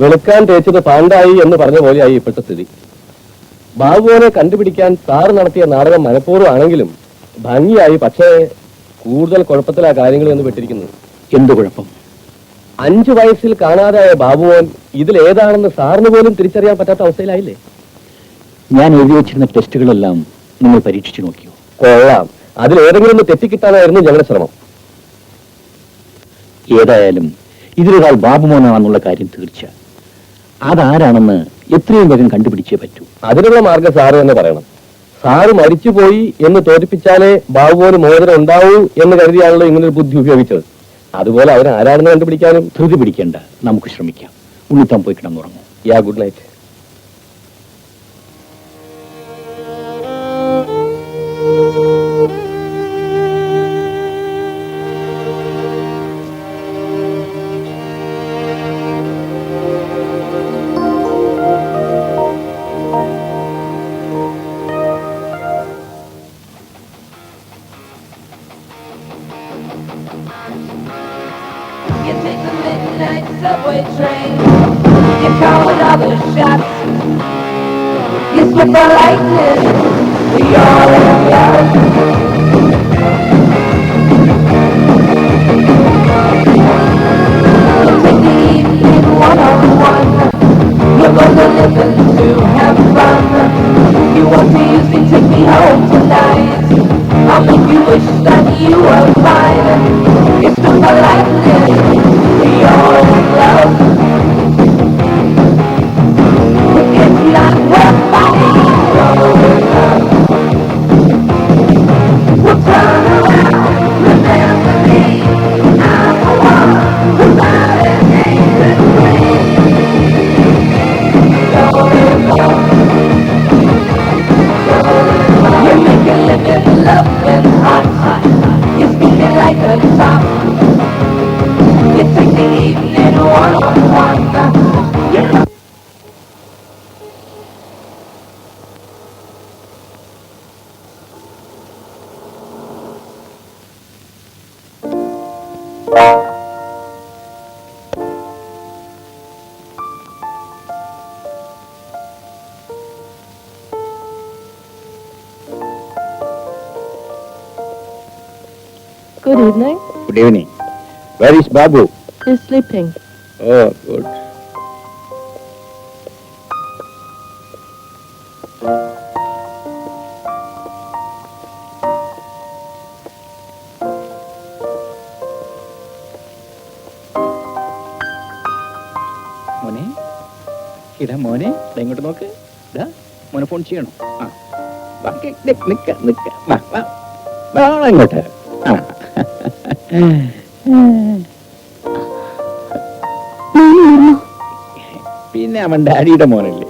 വെളുക്കാൻ തേച്ചത് പാണ്ടായി എന്ന് പറഞ്ഞ പോലെയായി ഇപ്പോഴത്തെ സ്ഥിതി. ബാബുവിനെ കണ്ടുപിടിക്കാൻ സാറ് നടത്തിയ നാടകം മനഃപൂർവ്വമാണെങ്കിലും ഭംഗിയായി. പക്ഷേ കൂടുതൽ കുഴപ്പത്തിലാ കാര്യങ്ങൾ എന്ന് പെട്ടിരിക്കുന്നത്. എന്ത് കുഴപ്പം? 5 വയസ്സിൽ കാണാതായ ബാബുവോൻ ഇതിലേതാണെന്ന് സാറിന് പോലും തിരിച്ചറിയാൻ പറ്റാത്ത അവസ്ഥയിലായില്ലേ? ഞാൻ എഴുതി വെച്ചിരുന്ന ടെസ്റ്റുകളെല്ലാം നിങ്ങൾ പരീക്ഷിച്ചു നോക്കിയോ? കൊള്ളാം. അതിലേതെങ്കിലും ഒന്ന് തെറ്റിക്കിട്ടാനായിരുന്നു ഞങ്ങളുടെ ശ്രമം. ഏതായാലും ഇതിലൊരാൾ ബാബുമോനാണെന്നുള്ള കാര്യം തീർച്ച. അതാരാണെന്ന് എത്രയും വേഗം കണ്ടുപിടിച്ചേ പറ്റൂ. അതിനുള്ള മാർഗം സാറ് തന്നെ പറയണം. സാറ് മരിച്ചുപോയി എന്ന് തോന്നിപ്പിച്ചാലേ ബാബുവിന് മോചനം ഉണ്ടാവൂ എന്ന് കരുതിയാണല്ലോ ഇങ്ങനൊരു ബുദ്ധി ഉപയോഗിച്ചത്. അതുപോലെ അവൻ ആരാണെന്ന് കണ്ടുപിടിക്കാനും. ധൃതി പിടിക്കേണ്ട, നമുക്ക് ശ്രമിക്കാം. ഉണ്ണിത്താൻ പോയി കിടന്നുറങ്ങും. Yeah, good night. You take the midnight subway train. You call another shots. You slip the lightning. You're in love. You take the evening one-on-one. You're gonna live to have fun. You want to use me, take me home tonight. I'll make you wish that you were mine. It's the lightning. You're in love. It's not worth fighting. You're in love. Well, turn around, remember me. I'm the one who's out and angry. You're in love. You're making living love and hot. You're speaking like a top. You take the evening one-on-one. You're Good evening. Good evening. Where is Babu? He's sleeping. Oh, good. മോനെ, ഇതാ മോനെ, ഇങ്ങോട്ട് നോക്ക്. മോനെ phone ചെയ്യണോ? ആ വാ, നിക്ക വാ വാ വാ അങ്ങോട്ട്. ആ പിന്നെ അവൻ ഡാഡിയുടെ മോനല്ലേ.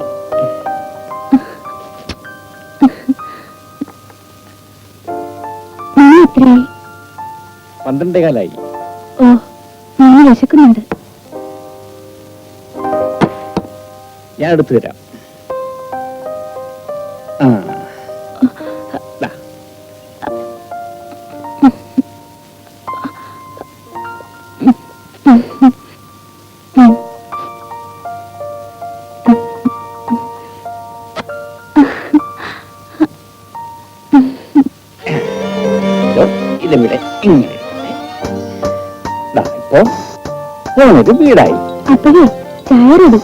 എത്രയായി? 12:15. ഓ, ഞാൻ വിശക്കുന്നുണ്ട്. ഞാൻ എടുത്തു തരാം. ആ ദാ. ഇതിവിടെ ഇങ്ങനെ. ദാ, ഇപ്പൊ മോനൊരു വീടായി. അപ്പോഴേ ചായ റെഡി.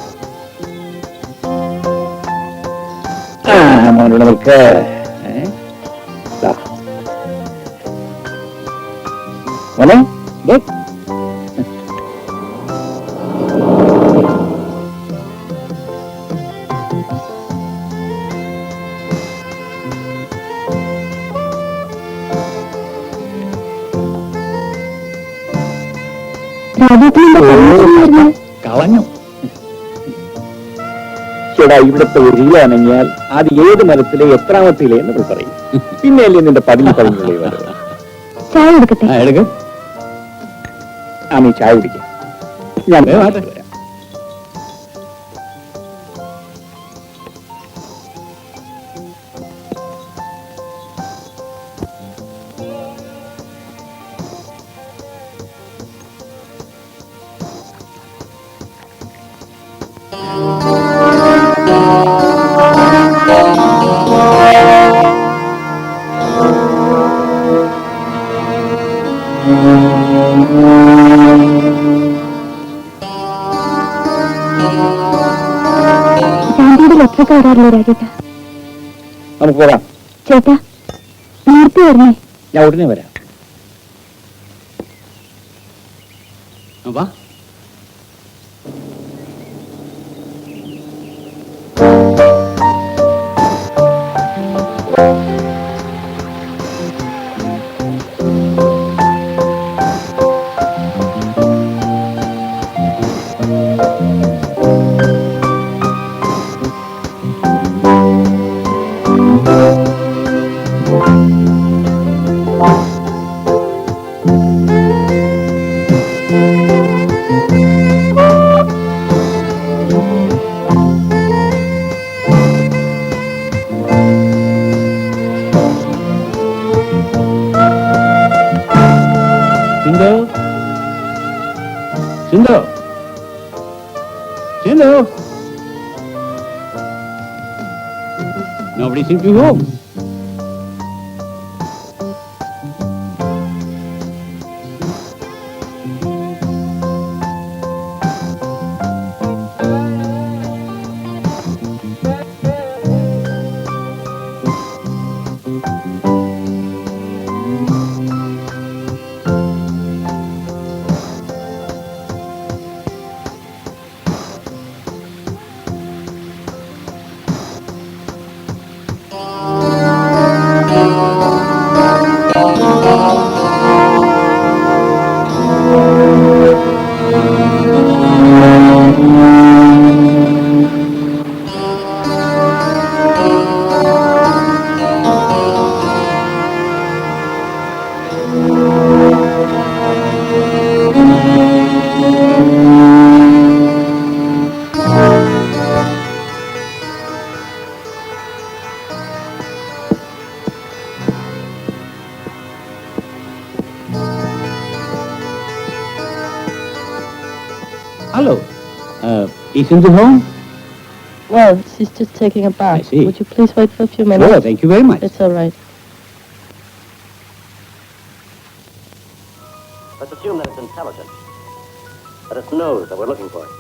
മോനോട് നിൽക്ക്. മോനെ ദേ. കളഞ്ഞു. ചേടാ, ഇവിടുത്തെ ഒരു ഇല അനങ്ങിയാൽ അത് ഏത് മരത്തിലെ എത്രാമത്തെ ഇല എന്ന് പറയും. പിന്നെയല്ലേ നിന്റെ പതിവ് പതിനുള്ള വരവ്. ചായ എടുക്കട്ടെ? എടുക്ക. ആ നീ ചായ കുടിക്കാം. ഞാൻ വരാം. ശാന്തിയുടെ ലെറ്ററൊക്കെ വരാറില്ലേ രാജേട്ടാ? നമുക്ക് പോകാം. ചേട്ടാ, നേരത്തെ വരണേ. ഞാൻ ഉടനെ വരാം. വാ. Shindo! Shindo! Nobody seems to be home. Hello. Is Sindhu home? Well, she's just taking a bath. I see. Would you please wait for a few minutes? Oh, thank you very much. It's all right. Let's assume that it's intelligent. That it knows that we're looking for it.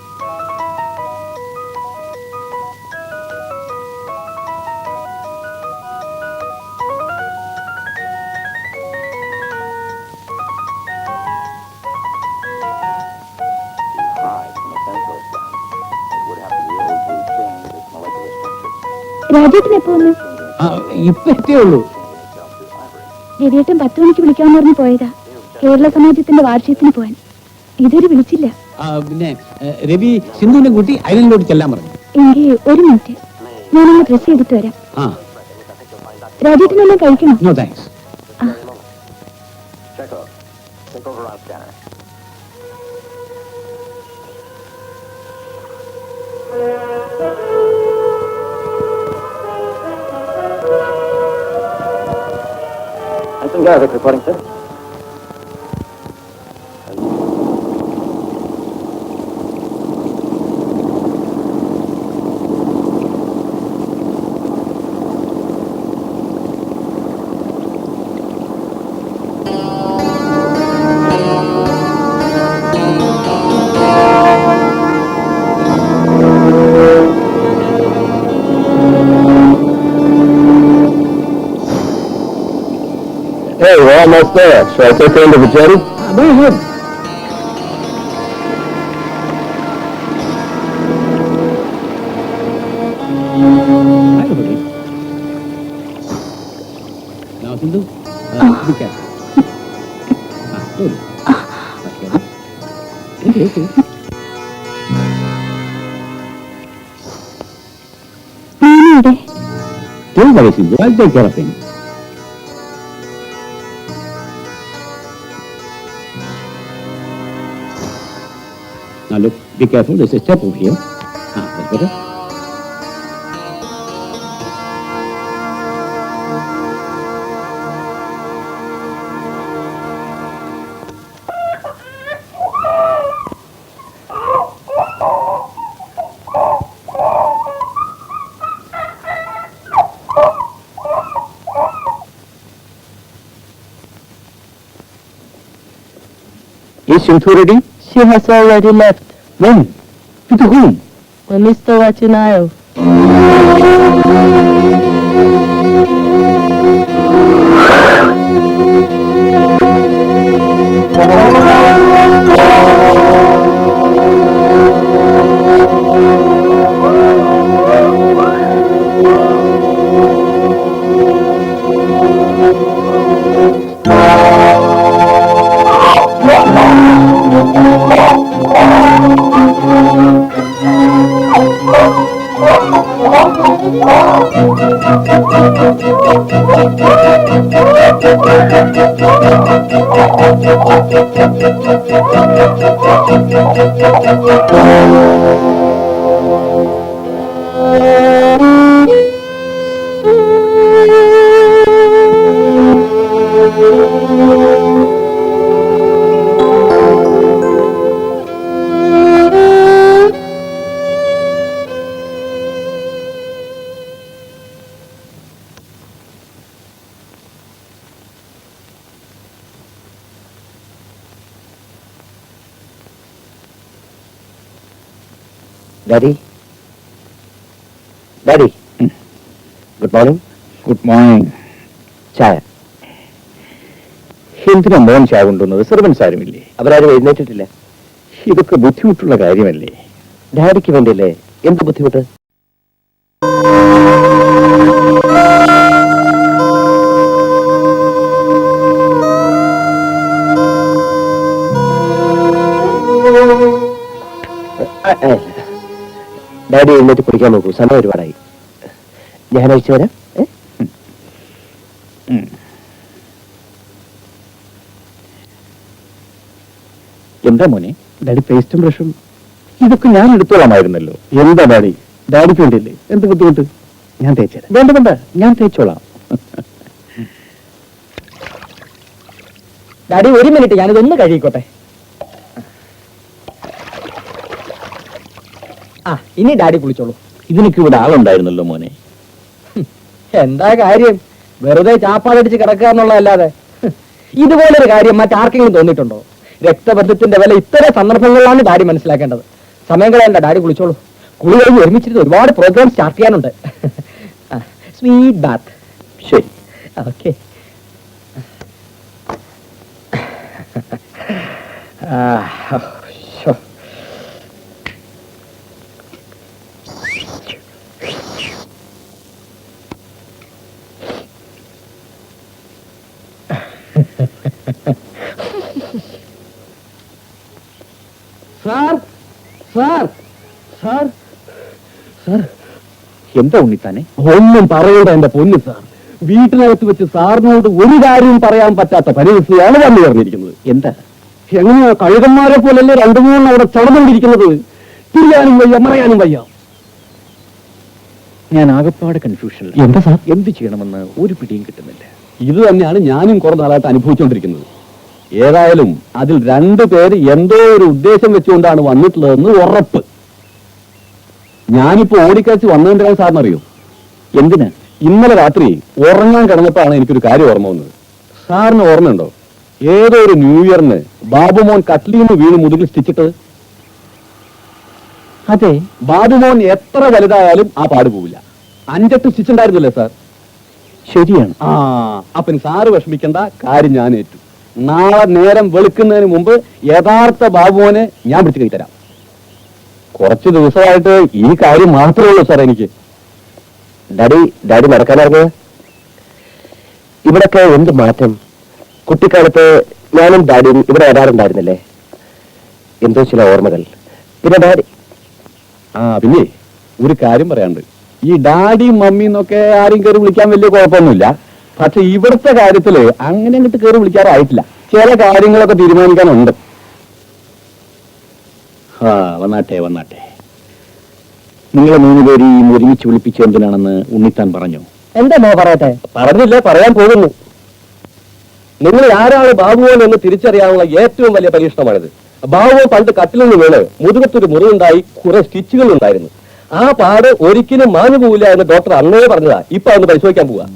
രാജേട്ടൻ എപ്പോ വന്നു? ഇപ്പൊ എത്തേ ഉള്ളൂ. രവിയേട്ടൻ 10 മണിക്ക് വിളിക്കാമെന്ന് പറഞ്ഞ് പോയതാ, കേരള സമാജത്തിന്റെ വാർഷികത്തിന് പോവാൻ. ഇതുവരെ വിളിച്ചില്ല. പിന്നെ രവി സിന്ധുവിനെ കൂട്ടി ഐലൻഡിലോട്ട് ചെല്ലാൻ പറഞ്ഞു. എങ്കിൽ ഒരു മിനിറ്റ്, ഞാനൊന്ന് ഡ്രസ് ചെയ്തിട്ട് വരാം. രാജേട്ടനെല്ലാം കഴിക്കണം. No thanks. Reporting, sir. Hey, we're almost there. Shall I take her into the jetty? Go ahead. Hi, everybody. Now, Sindhu, be careful. Good. Okay. ഞാനിവിടെ. Don't worry, Sindhu. I'll take care of him. Now look, be careful, there's a step over here. That's better. Is Sindhu ready? She has already left. When? To whom? With Mr. Watinayo. Daddy? Daddy? Good morning. Good morning. ചായ. എന്തിനാ മോൻ ചായ കൊണ്ടുവന്നത്? Servants ആരുമില്ലേ? അവരാരും എഴുന്നേറ്റിട്ടില്ല. ഇതൊക്കെ ബുദ്ധിമുട്ടുള്ള കാര്യമല്ലേ? ഡാഡിക്ക് വേണ്ടിയല്ലേ? എന്ത് ബുദ്ധിമുട്ട്? ഡാഡി എഴുന്നേറ്റ് കുടിക്കാൻ നോക്കൂ, സമയം ഒരുപാടായി. ഞാൻ അയച്ചു തരാം. എന്താ മോനെ? ഡാഡി പേസ്റ്റും ബ്രഷും ഇതൊക്കെ ഞാൻ എടുത്തോളാമായിരുന്നല്ലോ. എന്താ ഡാഡി? ഡാഡിക്ക് വേണ്ടിയല്ലേ? എന്ത് ബുദ്ധിമുട്ട്? ഞാൻ തേച്ചത്. വേണ്ട, ഞാൻ തേച്ചോളാം. ഡാഡി ഒരു മിനിറ്റ്, ഞാനിതൊന്ന് കഴിയിക്കോട്ടെ. ഇനി ഡാഡി കുളിച്ചോളൂ. ഇതിനൊക്കെ ഇവിടെ ആളുണ്ടായിരുന്നല്ലോ മോനെ. എന്താ കാര്യം? വെറുതെ ചാപ്പാടടിച്ച് കിടക്കുക എന്നുള്ളതല്ലാതെ ഇതുപോലൊരു കാര്യം മറ്റാർക്കെങ്കിലും തോന്നിയിട്ടുണ്ടോ? രക്തബന്ധത്തിന്റെ വില ഇത്തരം സന്ദർഭങ്ങളിലാണ് ഡാഡി മനസ്സിലാക്കേണ്ടത്. സമയം കളയണ്ട, ഡാഡി കുളിച്ചോളൂ. കുളി കഴിഞ്ഞ് ഒരുമിച്ചിരുന്ന് ഒരുപാട് പ്രോഗ്രാം സ്റ്റാർട്ട് ചെയ്യാനുണ്ട്. സ്വീറ്റ് ബാത്ത്. ശരി, ഓക്കെ. സാർ സാർ സാർ എന്താ ഉണ്ണിത്താനെ? ഒന്നും പറയണ്ട എന്റെ പൊന്നു സാർ. വീട്ടിനകത്ത് വെച്ച് സാറിനോട് ഒരു കാര്യവും പറയാൻ പറ്റാത്ത പരിസ്ഥിതിയാണ് വന്നു ചേർന്നിരിക്കുന്നത്. എന്താ? എങ്ങനെയാ കഴുകന്മാരെ പോലല്ലേ രണ്ടു മൂന്ന് അവിടെ ചടന്നുകൊണ്ടിരിക്കുന്നത്? തിരിയാനും വയ്യ, മറയാനും വയ്യ. ഞാൻ ആകപ്പാട് കൺഫ്യൂഷനിൽ. എന്താ സാർ? എന്ത് ചെയ്യണമെന്ന് ഒരു പിടിയും കിട്ടുന്നില്ല. ഇത് തന്നെയാണ് ഞാനും കുറെ നാളായിട്ട് അനുഭവിച്ചുകൊണ്ടിരിക്കുന്നത്. ഏതായാലും അതിൽ രണ്ടുപേര് എന്തോ ഒരു ഉദ്ദേശം വെച്ചുകൊണ്ടാണ് വന്നിട്ടുള്ളതെന്ന് ഉറപ്പ്. ഞാനിപ്പോ ഓടിക്കഴിച്ച് വന്നതിന്റെ സാറിനറിയോ? എന്തിനാ? ഇന്നലെ രാത്രി ഉറങ്ങാൻ കിടന്നപ്പോഴാണ് എനിക്കൊരു കാര്യം ഓർമ്മ വന്നത്. സാറിന് ഓർമ്മയുണ്ടോ? ഏതോ ഒരു ന്യൂ ഇയറിന് ബാബുമോൻ കട്ടിലിന്ന് വീണ് മുതുകിൽ സ്റ്റിച്ചിട്ടത്. അതെ, ബാബുമോൻ എത്ര വലുതായാലും ആ പാട് പോവില്ല. 5-8 സ്റ്റിച്ച് ഉണ്ടായിരുന്നല്ലേ സാർ? ശരിയാണ്. അപ്പൻ സാറ് വിഷമിക്കേണ്ട, കാര്യം ഞാൻ ഏറ്റു. നാളെ നേരം വെളുക്കുന്നതിന് മുമ്പ് യഥാർത്ഥ ബാബുമോനെ ഞാൻ പിടിച്ചു കൈ തരാം. കുറച്ച് ദിവസമായിട്ട് ഈ കാര്യം മാത്രമേ ഉള്ളൂ സാർ എനിക്ക്. ഡാഡി നടക്കാനിറങ്ങുക? ഇവിടൊക്കെ എന്ത് മാറ്റം! കുട്ടിക്കാലത്ത് ഞാനും ഡാഡിയും ഇവിടെ വരാറുണ്ടായിരുന്നില്ലേ? എന്തോ ചില ഓർമ്മകൾ. പിന്നെ ഡാഡി പിന്നെ ഒരു കാര്യം പറയാണ്ട്. ഈ ഡാഡി മമ്മി എന്നൊക്കെ ആരും കയറി വിളിക്കാൻ വലിയ കുഴപ്പമൊന്നുമില്ല. പക്ഷെ ഇവിടുത്തെ കാര്യത്തില് അങ്ങനെ അങ്ങോട്ട് കയറി വിളിക്കാറായിട്ടില്ല. ചില കാര്യങ്ങളൊക്കെ തീരുമാനിക്കാനുണ്ട്. വന്നാട്ടെ. നിങ്ങളെ 3 പേര് ഈ ഒരുമിച്ച് വിളിപ്പിച്ച എന്തിനാണെന്ന് ഉണ്ണിത്താൻ പറഞ്ഞു. എന്താ മോ പറയട്ടെ? പറഞ്ഞില്ല, പറയാൻ പോകുന്നു. നിങ്ങൾ ആരാണ് ബാബുവോൻ എന്ന് തിരിച്ചറിയാനുള്ള ഏറ്റവും വലിയ പരീക്ഷണമാണിത്. ബാബുവോൻ പണ്ട് കട്ടിൽ നിന്ന് വീണ് മുതുകത്തൊരു മുറിവുണ്ടായി, കുറെ സ്റ്റിച്ചുകൾ ഉണ്ടായിരുന്നു. ആ പാട് ഒരിക്കലും മാഞ്ഞു പോവില്ല എന്ന് ഡോക്ടർ അന്നേ പറഞ്ഞതാ. ഇപ്പൊ അതൊന്ന് പരിശോധിക്കാൻ പോവാ.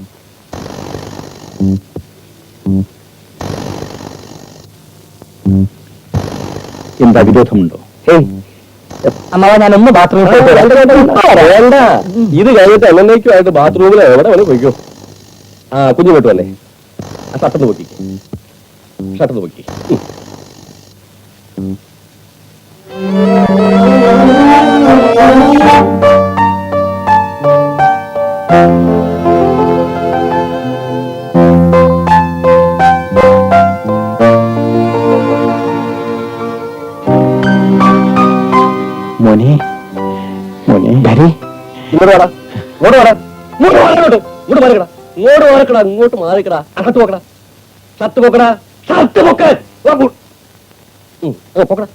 എന്താ വിരോധമുണ്ടോ? അമ്മാവ ഞാനൊന്ന് ബാത്റൂമിൽ വേണ്ട, ഇത് കഴിഞ്ഞിട്ട് എന്നേക്കുമായിട്ട് ബാത്റൂമിൽ എവിടെ വേണം പോയിക്കോ. കുഞ്ഞു പോയിട്ട് വന്നേ. ഷട്ടന്ന് പൊക്കി. മോനെ ഡാഡി, ഇങ്ങോട്ട് മാറിക്കടാ. ഷർട്ട് പോക്കടാ. പോക്കടാ.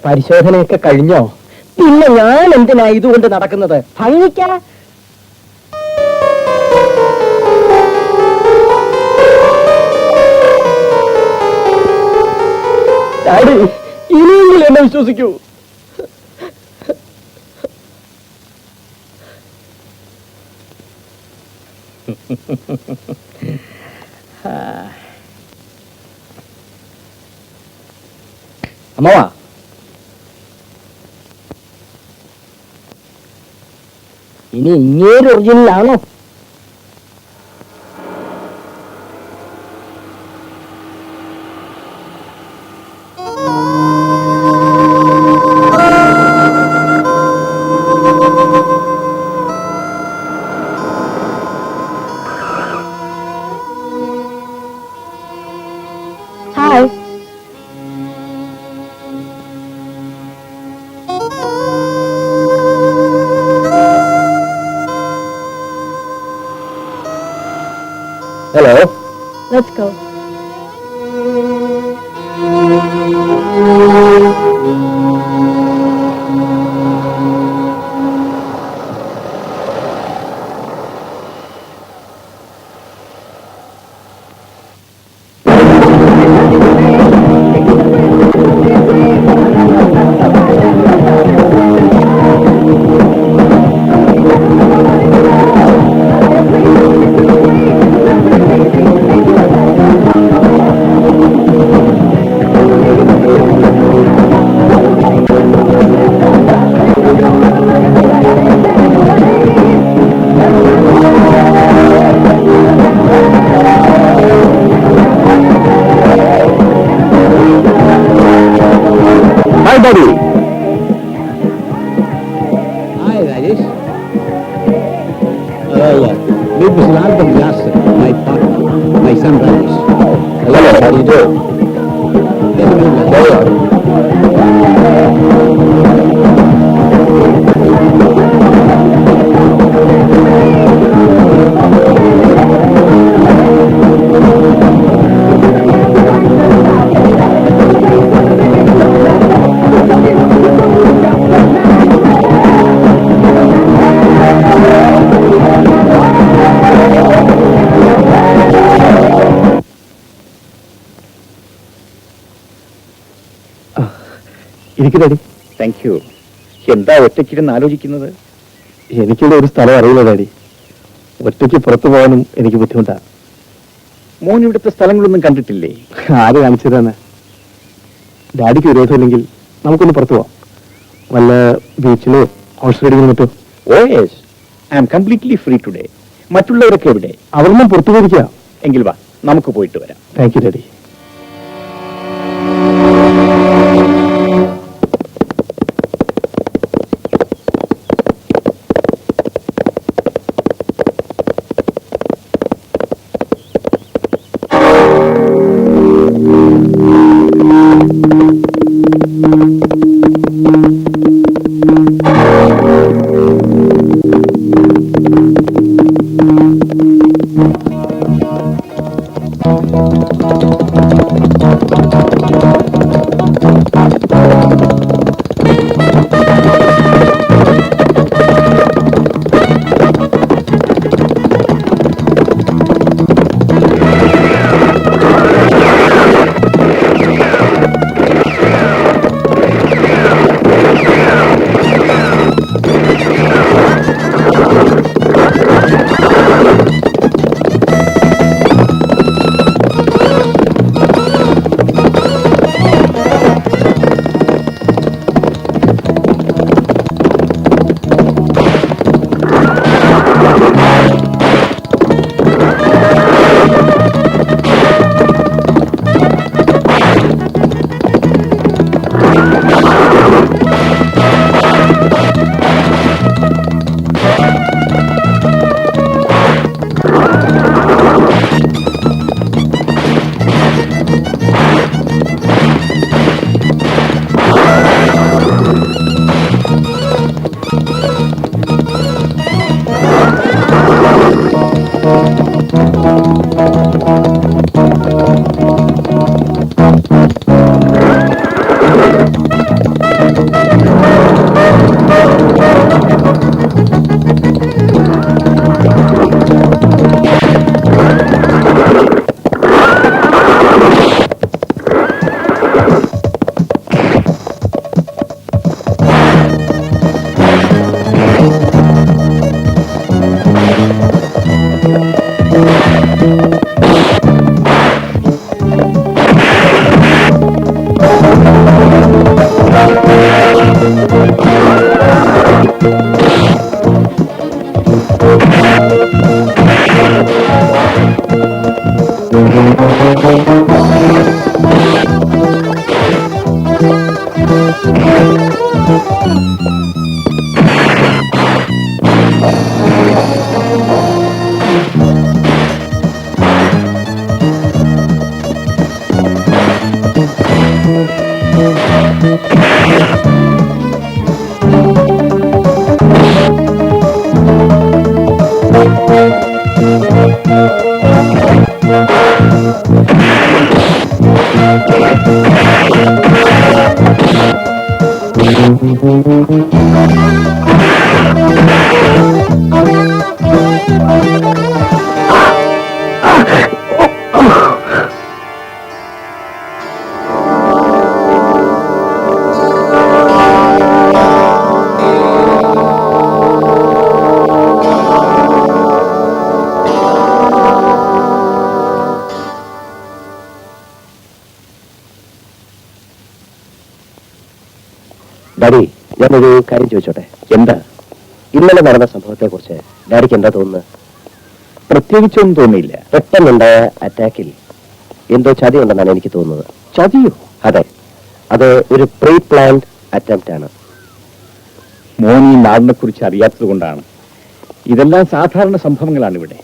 പരിശോധനയൊക്കെ കഴിഞ്ഞോ? പിന്നെ ഞാൻ എന്തിനാ ഇതുകൊണ്ട് നടക്കുന്നത്? ഭംഗിക്കാ? ഡാഡി, ഇനിയെങ്കിലും എന്നെ വിശ്വസിക്കൂ. അമ്മവാ, ഇനി ഇങ്ങേര് ഒറിജിനലാണോ? ഹായ്. ഹലോ. Let's go. എനിക്ക് ഡാഡി. Thank you. എന്താ ഒറ്റയ്ക്കിരുന്ന് ആലോചിക്കുന്നത്? എനിക്കിവിടെ ഒരു സ്ഥലം അറിയില്ല ഡാഡി. ഒറ്റയ്ക്ക് പുറത്തു പോകാനും എനിക്ക് ബുദ്ധിമുട്ടാണ്. മോൻ ഇവിടുത്തെ സ്ഥലങ്ങളൊന്നും കണ്ടിട്ടില്ലേ? ആര് കാണിച്ചു തന്നെ? ഡാഡിക്ക് വിരോധമില്ലെങ്കിൽ നമുക്കൊന്ന് പുറത്തു പോവാം. വല്ല ബീച്ചിലോ ഹോഴ്സ് റൈഡിങ്ങിനോ മറ്റോ. Oh yes, I am completely free today. മറ്റുള്ളവരൊക്കെ എവിടെ? അവിടുന്ന് പുറത്തു പോയിരിക്കുക. എങ്കിൽ വാ, നമുക്ക് പോയിട്ട് വരാം. Thank you daddy. ഡാഡി, ഞാനൊരു കാര്യം ചോദിച്ചോട്ടെ? എന്താ? ഇന്നലെ നടന്ന സംഭവത്തെ കുറിച്ച് ഡാഡിക്ക് എന്താ തോന്നുന്നത്? പ്രത്യേകിച്ചൊന്നും തോന്നിയില്ല. പെട്ടെന്നുണ്ടായ അറ്റാക്കിൽ എന്തോ ചതി ഉണ്ടെന്നാണ് എനിക്ക് തോന്നുന്നത്. ചതിയോ? അതെ, അത് ഒരു പ്രീ പ്ലാൻഡ് അറ്റംപ്റ്റ് ആണ്. മോൻ ഈ നാടിനെ കുറിച്ച് അറിയാത്തത് കൊണ്ടാണ്. ഇതെല്ലാം സാധാരണ സംഭവങ്ങളാണ് ഇവിടെ.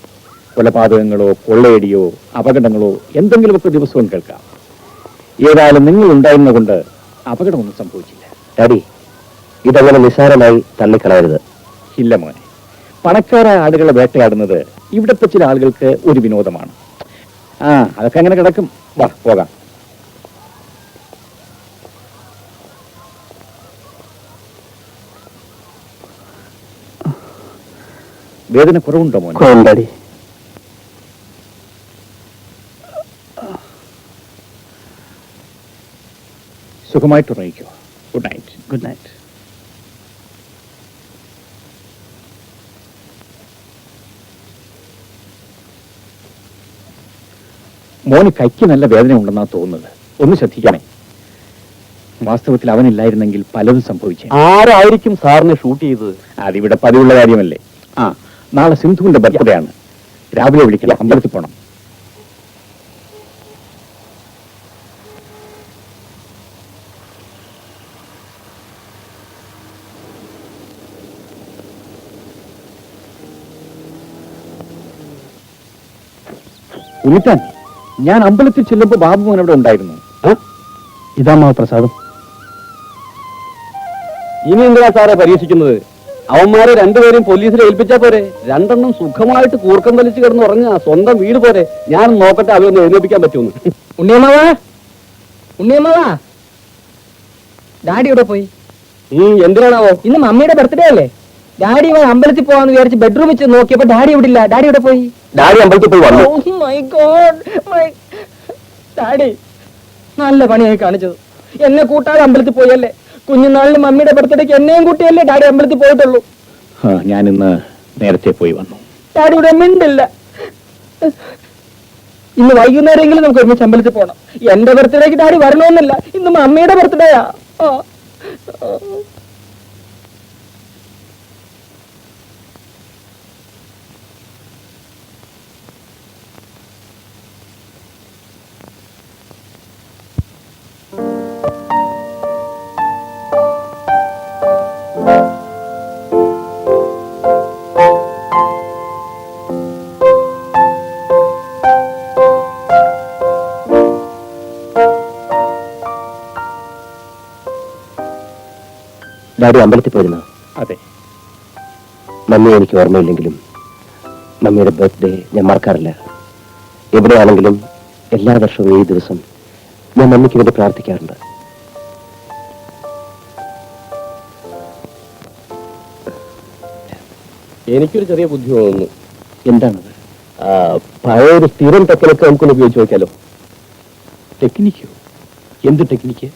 കൊലപാതകങ്ങളോ കൊള്ളയടിയോ അപകടങ്ങളോ എന്തെങ്കിലുമൊക്കെ ദിവസവും കേൾക്കാം. ഏതായാലും നിങ്ങൾ ഉണ്ടായിരുന്ന കൊണ്ട് അപകടമൊന്നും സംഭവിച്ചില്ല. ഡാഡി, ഇതങ്ങനെ നിസ്സാരമായി തള്ളിക്കളയരുത്. ഇല്ല മോനെ, പണക്കാരായ ആളുകളെ വേട്ടയാടുന്നത് ഇവിടുത്തെ ചില ആളുകൾക്ക് ഒരു വിനോദമാണ്. അതൊക്കെ അങ്ങനെ കിടക്കും. വാ പോകാം. വേദന കുറവുണ്ടോ മോനെ? ഡാഡി. സുഖമായിട്ട് ഉറങ്ങിക്കോ. Good night. Good night. മോന് കൈക്ക് നല്ല വേദന ഉണ്ടെന്നാ തോന്നുന്നത്. ഒന്ന് ശ്രദ്ധിക്കണേ. വാസ്തവത്തിൽ അവനില്ലായിരുന്നെങ്കിൽ പലതും സംഭവിച്ചേ. ആരായിരിക്കും സാറിനെ ഷൂട്ട് ചെയ്തത്? അതിവിടെ പതിവുള്ള കാര്യമല്ലേ. നാളെ സിന്ധുവിന്റെ ബർത്ത്ഡേ ആണ്. രാവിലെ വിളിക്കണം, അമ്പലത്തിൽ പോണം. ഉണ്ണിത്താൻ, ഞാൻ അമ്പലത്തിൽ ചെല്ലുമ്പോ ബാബു മോൻ അവിടെ ഉണ്ടായിരുന്നു. ഇതാ പ്രസാദം. ഇനി എന്തിനാ സാറെ പരീക്ഷിക്കുന്നത്? അവന്മാരെ രണ്ടുപേരും പോലീസിനെ ഏൽപ്പിച്ചാ പോരെ? രണ്ടെണ്ണം സുഖമായിട്ട് കൂർക്കം വലിച്ചു കിടന്ന് ഉറങ്ങുക. സ്വന്തം വീട് പോരെ. ഞാൻ നോക്കട്ടെ അവരൊന്ന് എഴുന്നേപ്പിക്കാൻ പറ്റുമെന്ന്. ഉണ്ണിയമ്മാവാ, ഉണ്ണിയമ്മാവാ, ഡാഡി ഇവിടെ പോയി. എന്തിനാണാവോ? ഇന്ന് മമ്മിയുടെ ബർത്ത്ഡേ അല്ലേ? ഡാഡി അമ്പലത്തിൽ പോവാന്ന് വിചാരിച്ച് ബെഡ്റൂമിൽ ചെന്ന് നോക്കിയപ്പോ ഡാഡി ഇവിടെ ഇല്ല. ഡാഡി ഇവിടെ പോയി. ഡാഡി അമ്പലത്തിൽ പോയി വന്നു. Oh my God, ഡാഡി നല്ല പണിയായി കാണിച്ചത്. എന്നെ കൂട്ടാതെ അമ്പലത്തിൽ പോയല്ലേ? കുഞ്ഞുനാളിന് മമ്മിയുടെ ബർത്ത്ഡേക്ക് എന്നെയും കൂട്ടിയല്ലേ ഡാഡി അമ്പലത്തിൽ പോയിട്ടുള്ളൂ. ഞാൻ ഇന്ന് നേരത്തെ പോയി വന്നു. ഡാഡി ഇവിടെ മിണ്ടില്ല. ഇന്ന് വൈകുന്നേരമെങ്കിലും നമുക്ക് ഒരുമിച്ച് അമ്പലത്തിൽ പോകണം. എന്റെ ബർത്ത്ഡേക്ക് ഡാഡി വരണമെന്നില്ല. ഇന്ന് മമ്മിയുടെ ബർത്ത്ഡേയാ. ഡാഡി അമ്പലത്തിൽ പോയിരുന്നു? അതെ. മമ്മി എനിക്ക് ഓർമ്മയില്ലെങ്കിലും മമ്മിയുടെ ബർത്ത്ഡേ ഞാൻ മറക്കാറില്ല. എവിടെയാണെങ്കിലും എല്ലാ വർഷവും ഈ ദിവസം ഞാൻ മമ്മിക്ക് വേണ്ടി പ്രാർത്ഥിക്കാറുണ്ട്. എനിക്കൊരു ചെറിയ ബുദ്ധി തോന്നുന്നു. എന്താണത്? പഴയ ഒരു സ്ഥിരം ടെക്നിക്ക് നമുക്കൊന്ന് ഉപയോഗിച്ച് നോക്കിയാലോ? ടെക്നിക്കോ? എന്ത് ടെക്നിക്ക്?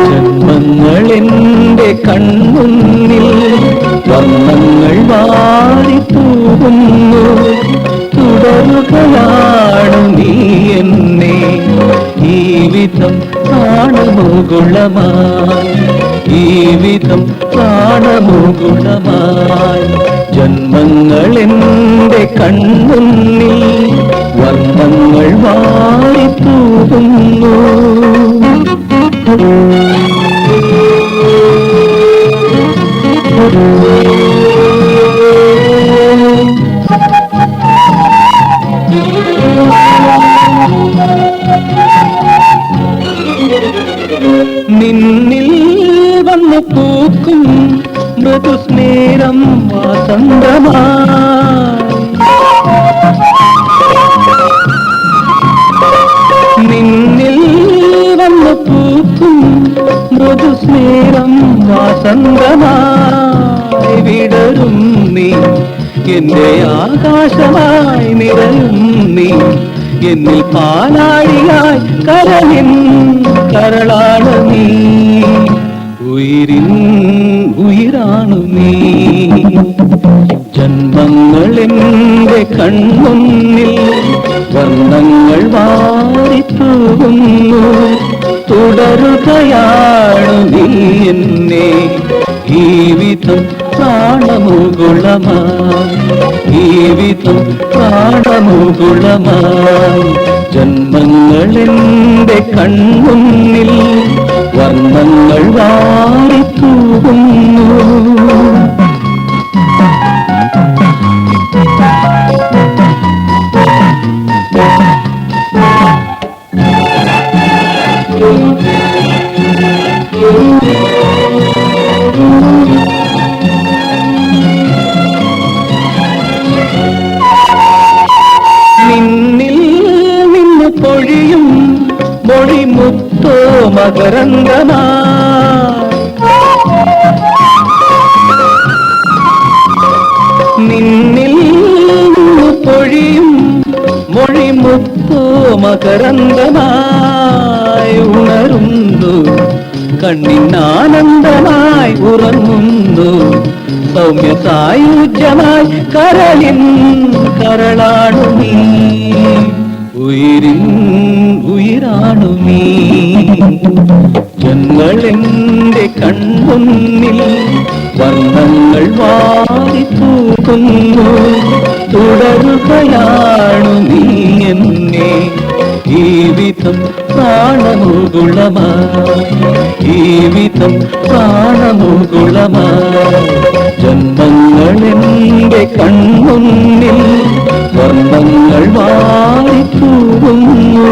ജന്മങ്ങളെന്റെ കൺമുന്നിൽ വർണ്ണങ്ങൾ വാരിത്തൂകുന്നു. തുടരുകയാണു നീ എന്നെ ജീവിതം പ്രാണമുകുളമായി, ജീവിതം പ്രാണമുകുളമായി. ജന്മങ്ങളെന്റെ കൺമുന്നിൽ വർണ്ണങ്ങൾ വാരിത്തൂകുന്നു. നിന്നിൽ വന്നു പൂക്കും മൃദുസ്നേഹം വാസന്തമായി നിന്നിൽ വന്നു പൂക്കും മൃദുസ്നേഹം വാസന്തമായി വിടരും നീ എന്റെ ആകാശമായി നിറയും നീ എന്നിൽ പാലാഴിയായി കരളിൻ കരളാണ് നീ ഉയിരിൻ ഉയിരാണു നീ ജന്മങ്ങൾ എന്റെ കൺമുന്നിൽ വർണ്ണങ്ങൾ വാരിത്തൂകുന്നു തുടരുകയാണു നീ എന്നെ ജീവിതം പ്രാണമുകുളമായി ജീവിതം പ്രാണമുകുളമായി ജന്മങ്ങൾ എന്റെ കൺമുന്നിൽ വർണ്ണങ്ങൾ വാരിത്തൂകുന്നു നിന്നിൽ നിന്ന് പൊഴിയും മൊഴിമുത്തോ മകരന്തമാ നിന്നിൽ നിന്ന് പൊഴിയും മൊഴിമുത്തോ മകരന്തമായി ഉണരുന്നു കണ്ണിനാനന്ദമായി ഉറങ്ങുന്നു സൗമ്യ സായുജ്യമായി കരളിൻ കരളാണു നീ ഉയിരിൻ ഉയിരാണു നീ ജന്മളെന്റെ കൺമുന്നിൽ വർണ്ണങ്ങൾ വാരിത്തൂകുന്നു തുടരുകയാണു നീ എന്നെ ജീവിതം പ്രാണമുകുളമായി ജീവിതം പ്രാണമുകുളമായി ജന്മങ്ങൾ എന്റെ കൺമുന്നിൽ വർണ്ണങ്ങൾ വാരിത്തൂകുന്നു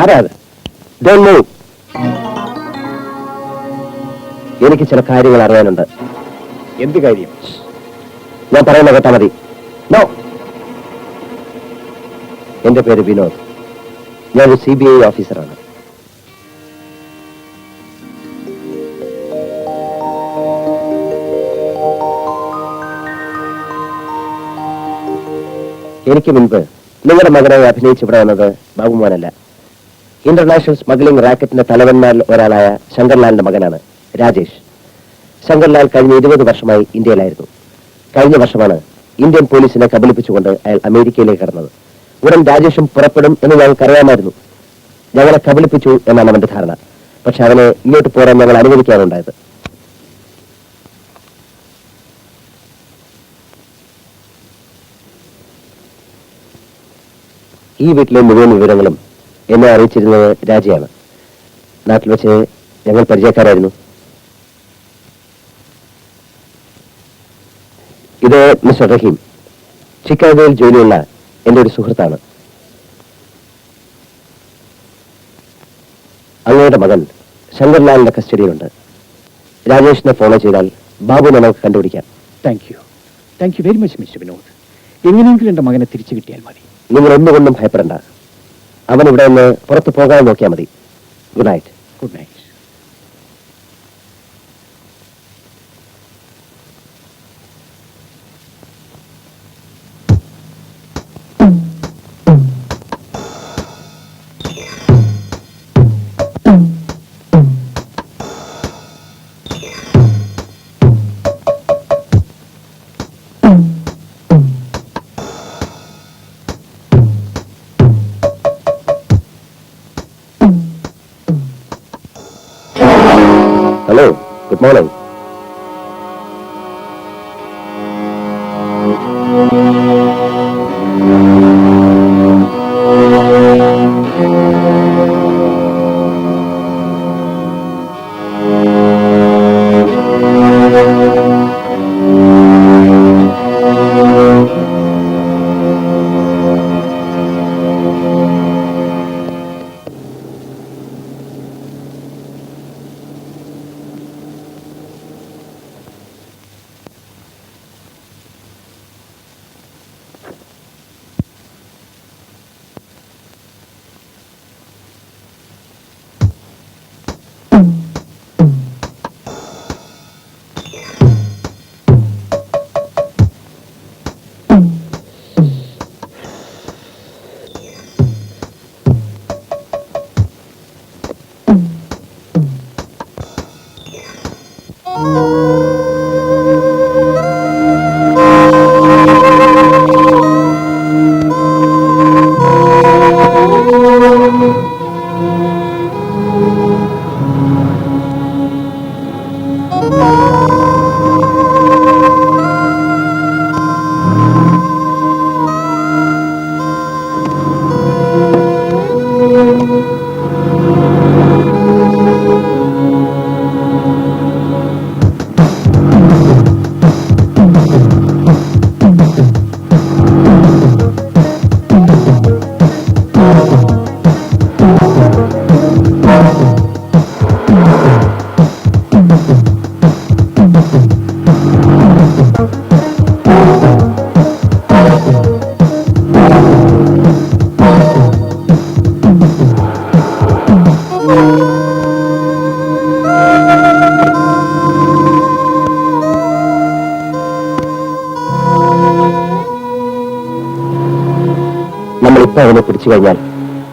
ആരാത്? Don't move. എനിക്ക് ചില കാര്യങ്ങൾ അറിയാനുണ്ട്. എന്ത് കാര്യം? ഞാൻ പറയുന്ന കേട്ടാ മതി. നോ. എന്റെ പേര് വിനോദ്. ഞാനൊരു CBI ഓഫീസറാണ്. എനിക്ക് മുൻപ് നിങ്ങളുടെ മകനായി അഭിനയിച്ച് ഇവിടെ വന്നത് ബാബുമോനല്ല, ഇന്റർനാഷണൽ സ്മഗ്ലിംഗ് റാക്കറ്റിന്റെ തലവന്മാരിൽ ഒരാളായ ശങ്കർലാലിന്റെ മകനാണ് രാജേഷ്. ശങ്കർലാൽ കഴിഞ്ഞ 20 വർഷമായി ഇന്ത്യയിലായിരുന്നു. കഴിഞ്ഞ വർഷമാണ് ഇന്ത്യൻ പോലീസിനെ കബളിപ്പിച്ചുകൊണ്ട് അയാൾ അമേരിക്കയിലേക്ക് കടന്നത്. ഉടൻ രാജേഷും പുറപ്പെടും എന്ന് ഞങ്ങൾക്കറിയാമായിരുന്നു. ഞങ്ങളെ കബളിപ്പിച്ചു എന്നാണ് അവന്റെ ധാരണ. പക്ഷെ അവനെ ഇങ്ങോട്ട് പോരാൻ ഞങ്ങൾ അനുവദിക്കാനുണ്ടായത്. ഈ വീട്ടിലെ മുഴുവൻ വിവരങ്ങളും എന്നെ അറിയിച്ചിരുന്നത് രാജയാണ്. നാട്ടിൽ വെച്ച് ഞങ്ങൾ പരിചയക്കാരായിരുന്നു. ഇത് മിസ്റ്റർ റഹീം, ചിക്കാഗോയിൽ ജോലിയുള്ള എന്റെ ഒരു സുഹൃത്താണ്. അങ്ങയുടെ മകൻ ശങ്കർലാലിന്റെ കസ്റ്റഡിയിലുണ്ട്. രാജേഷിനെ ഫോളോ ചെയ്താൽ ബാബുവിനെ നമുക്ക് കണ്ടുപിടിക്കാം. Thank you very much mister Vinod. എങ്ങനെയെങ്കിലും എന്റെ മകനെ തിരിച്ചു കിട്ടിയാൽ മതി. നിങ്ങൾ ഒന്നുകൊണ്ടും ഭയപ്പെടണ്ട. അവൻ ഇവിടെ നിന്ന് പുറത്തു പോകാതെ നോക്കിയാൽ മതി. Good night. Good night. മോളെ, നമ്മളിപ്പോ അവനെ പിടിച്ചു കഴിഞ്ഞാൽ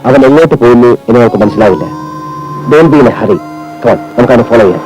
അവൻ എങ്ങോട്ട് പോകുന്നു എന്ന് നമുക്ക് മനസ്സിലാവില്ല. Don't be in a hurry. Come on, നമുക്ക് അവനെ ഫോളോ ചെയ്യാം.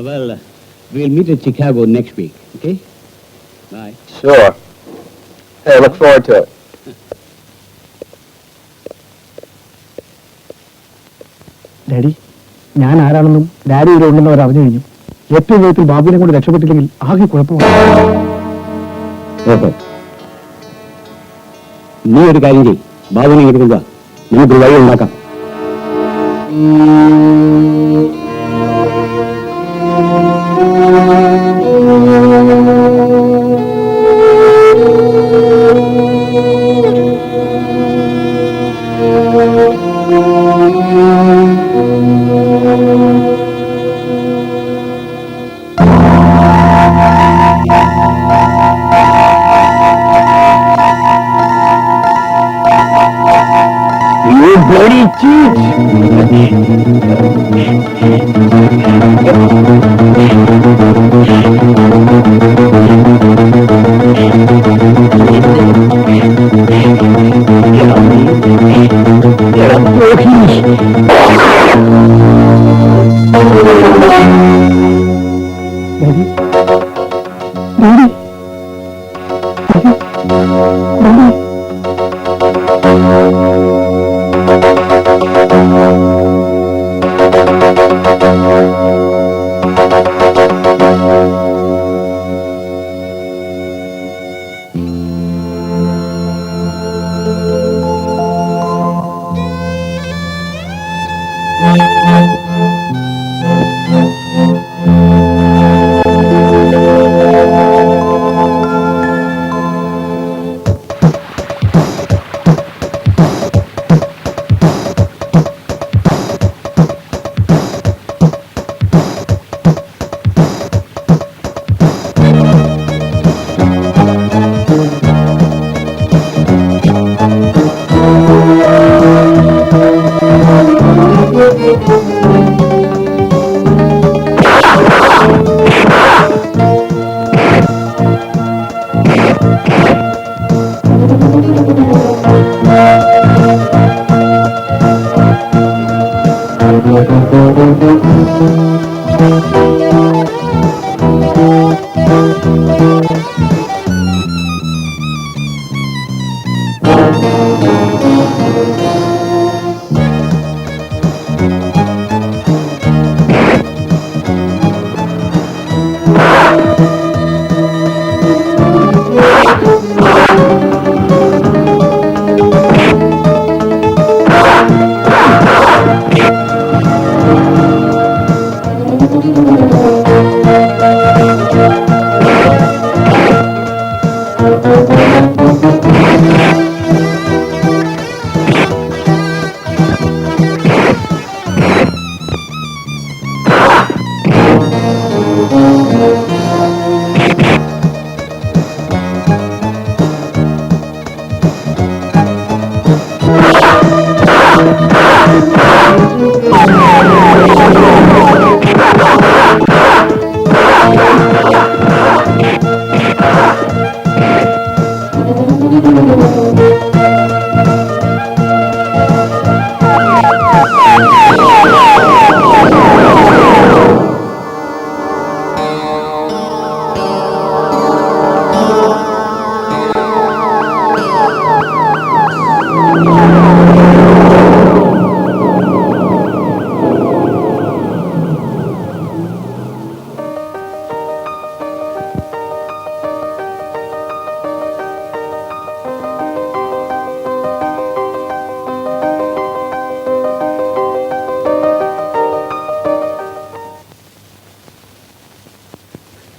Well, we'll meet at Chicago next week, okay? Bye. Sure. Hey, look forward to it. Daddy, ഞാൻ ആരാണെന്നും ഡാഡി ഇവിടെ ഉണ്ടെന്ന് അവർ അറിഞ്ഞു കഴിഞ്ഞു. ഏറ്റവും വേഗത്തിൽ ബാബുവിനെ കൊണ്ട് രക്ഷപ്പെട്ടില്ലെങ്കിൽ ആകെ കുഴപ്പമാണ്. നീ ഒരു കാര്യം ചെയ്യും, ബാബുവിനെ ഇങ്ങോട്ട് കൊണ്ടുവാ, നമുക്ക് വഴി ഉണ്ടാക്കാം. bloody cheat!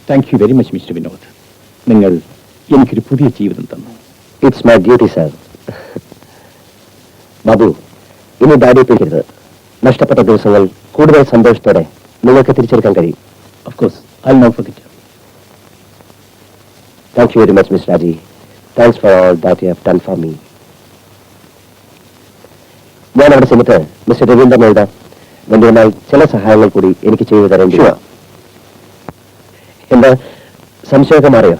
Thank you very much mister Vinod. നിങ്ങൾ എനിക്കൊരു പുതിയ ജീവിതം തന്നു. It's my duty sir. Babu, ഇനി ദാരിദ്ര്യപ്പെടരുത്. നഷ്ടപ്പെട്ട ദിവസങ്ങൾ കൂടുതൽ സന്തോഷത്തോടെ നിങ്ങൾക്ക് തിരിച്ചെടുക്കാൻ കഴിയും. Of course I know for it. Thank you very much miss Raji. Thanks for all that you have done for me. ഞാൻ അവിടെ ചെന്നിട്ട് മിസ്റ്റർ രവീന്ദ്രൻ എഴുതാം. ഗംഭീരമായി ചില സഹായങ്ങൾ കൂടി എനിക്ക് ചെയ്തു തരേണ്ടി വരും. എന്താ സംശയമൊക്കെ മാറിയോ?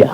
യാ